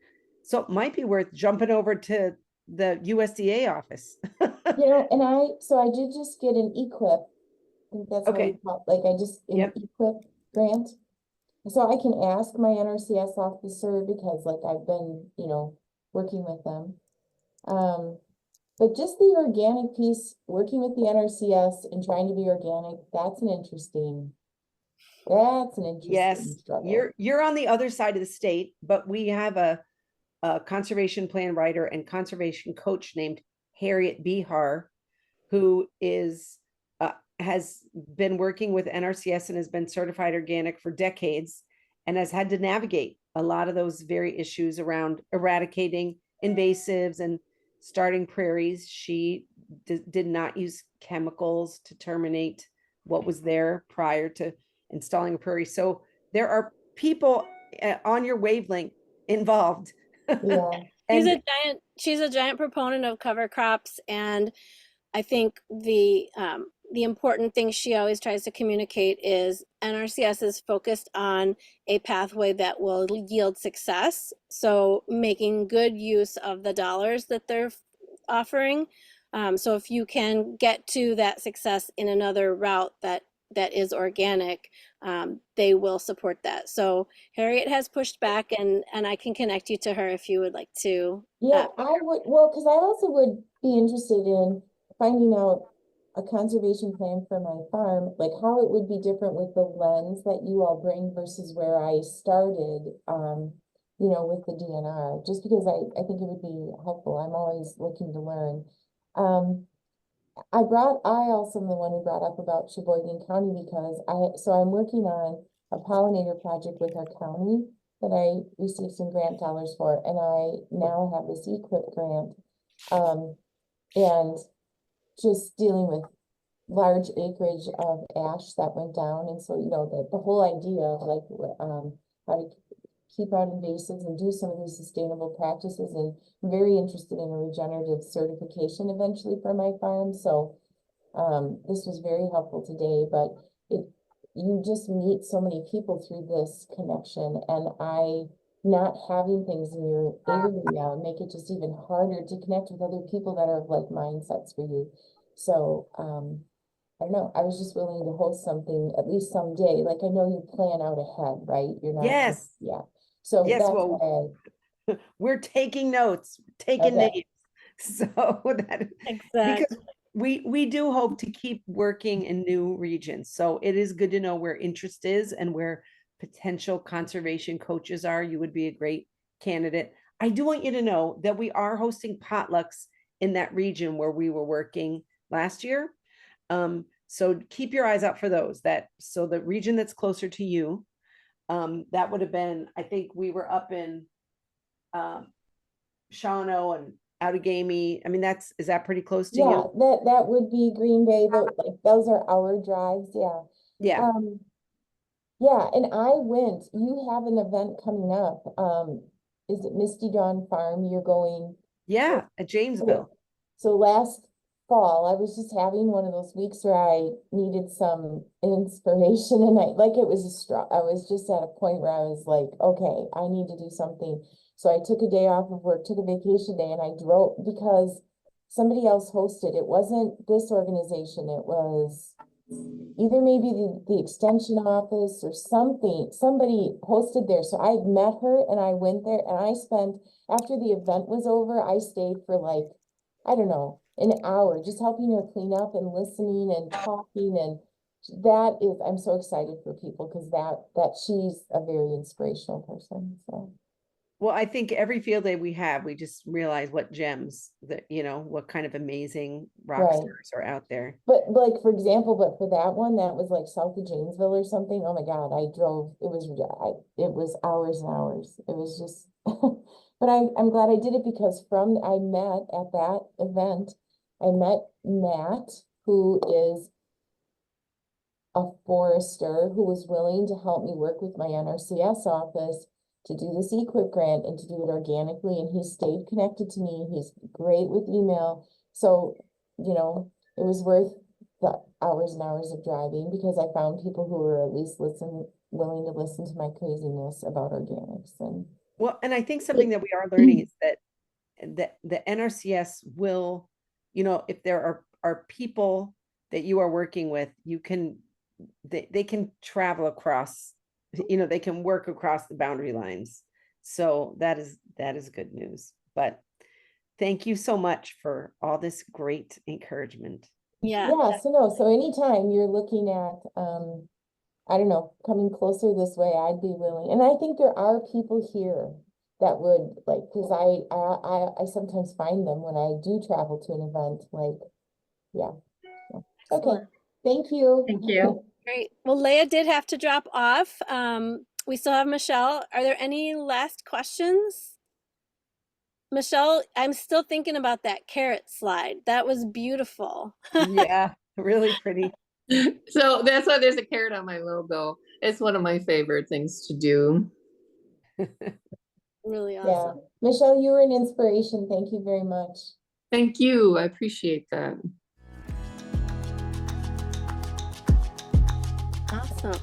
So it might be worth jumping over to the USDA office. You know, and I did just get an equip. I think that's how Okay. you call it. Like I just an Yep. equip grant. So I can ask my NRCS officer because like I've been, you know, working with them. But just the organic piece, working with the NRCS and trying to be organic, that's an interesting Yes, struggle. you're on the other side of the state, but we have a conservation plan writer and conservation coach named Harriet Bihar, who has been working with NRCS and has been certified organic for decades and has had to navigate a lot of those very issues around eradicating invasives and starting prairies. She did not use chemicals to terminate what was there prior to installing a prairie. So there are people on your wavelength involved. Yeah. She's a giant proponent of cover crops, and I think the important thing she always tries to communicate is NRCS is focused on a pathway that will yield success. So making good use of the dollars that they're offering. So if you can get to that success in another route that is organic, they will support that. So Harriet has pushed back, and I can connect you to her if you would like to. Yeah, I would, well, because I also would be interested in finding out a conservation plan for my farm, like how it would be different with the lens that you all bring versus where I started, you know, with the DNR, just because I think it would be helpful. I'm always looking to learn. I also am the one who brought up about Sheboygan County because I'm working on a pollinator project with our county that I received some grant dollars for, and I now have this equip grant, and just dealing with large acreage of ash that went down, and so, you know, the whole idea of like, how to keep out invasives and do some of these sustainable practices, and I'm very interested in a regenerative certification eventually for my farm, so, this was very helpful today, but you just meet so many people through this connection, and not having things in your area make it just even harder to connect with other people that are of like mindsets for you. So, I don't know, I was just willing to host something at least someday. Like I know you plan out ahead, right? You're not. Yes. Yeah. So Yes, that's well, why we're taking notes, taking Okay. names. So that Exactly. because we do hope to keep working in new regions. So it is good to know where interest is and where potential conservation coaches are. You would be a great candidate. I do want you to know that we are hosting potlucks in that region where we were working last year. So keep your eyes out for those. So the region that's closer to you, that would have been, I think we were up in Shawano and Outagamie. I mean, is that pretty close to yeah, you? that would be Green Bay. Like those are our drives. Yeah. Yeah. Yeah, and you have an event coming up. Is it Misty Dawn Farm? You're going? Yeah, at Jamesville. So last fall, I was just having one of those weeks where I needed some inspiration, and I was just at a point where I was like, okay, I need to do something. So I took a day off of work, took a vacation day, and I drove because somebody else hosted. It wasn't this organization. It was either maybe the extension office or something. Somebody hosted there. So I met her and I went there and I spent, after the event was over, I stayed for like, I don't know, an hour, just helping her clean up and listening and talking. And that is, I'm so excited for people because that she's a very inspirational person. So. Well, I think every field day we have, we just realize what gems that, what kind of amazing rock Right. stars are out there. But like, for example, but for that one, that was like south of Janesville or something. Oh my God, it was hours and hours. It was just, but I'm glad I did it because I met at that event, I met Matt, who is a forester who was willing to help me work with my NRCS office to do this equip grant and to do it organically. And he stayed connected to me. He's great with email. So, it was worth the hours and hours of driving because I found people who were at least willing to listen to my craziness about organics. And I think something that we are learning is that the NRCS will, if there are people that you are working with, they can travel across, they can work across the boundary lines. So that is good news. But thank you so much for all this great encouragement. Yeah. Yeah, so anytime you're looking at, I don't know, coming closer this way, I'd be willing. And I think there are people here that would because I sometimes find them when I do travel to an event, yeah. Okay, Excellent. thank you. Thank you. Great. Well, Lea did have to drop off. We still have Michelle. Are there any last questions? Michelle, I'm still thinking about that carrot slide. That was beautiful. Yeah, really pretty. So that's why there's a carrot on my logo. It's one of my favorite things to do. Really Yeah, awesome. Michelle, you were an inspiration. Thank you very much. Thank you. I appreciate that. Awesome.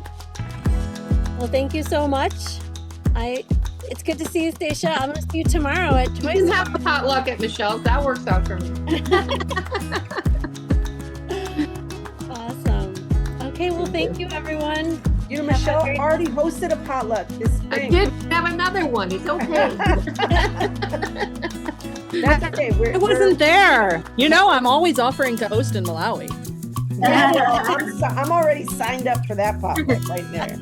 Well, thank you so much. It's good to see you, Stacia. I'm gonna see you tomorrow at You Joyce. can have the potluck at Michelle's. That works out for me. Awesome. Okay, well, thank you, everyone. Michelle already hosted a potluck this I spring. did have another one. It's okay. That's okay. I wasn't there. I'm always offering to host in Malawi. I'm already signed up for that potluck right there.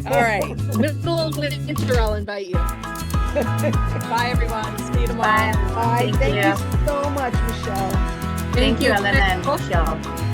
All right. Middle of winter, I'll invite you. Bye, everyone. See you tomorrow. Bye. Thank you so much, Michelle. Thank you, Ellen and Michelle.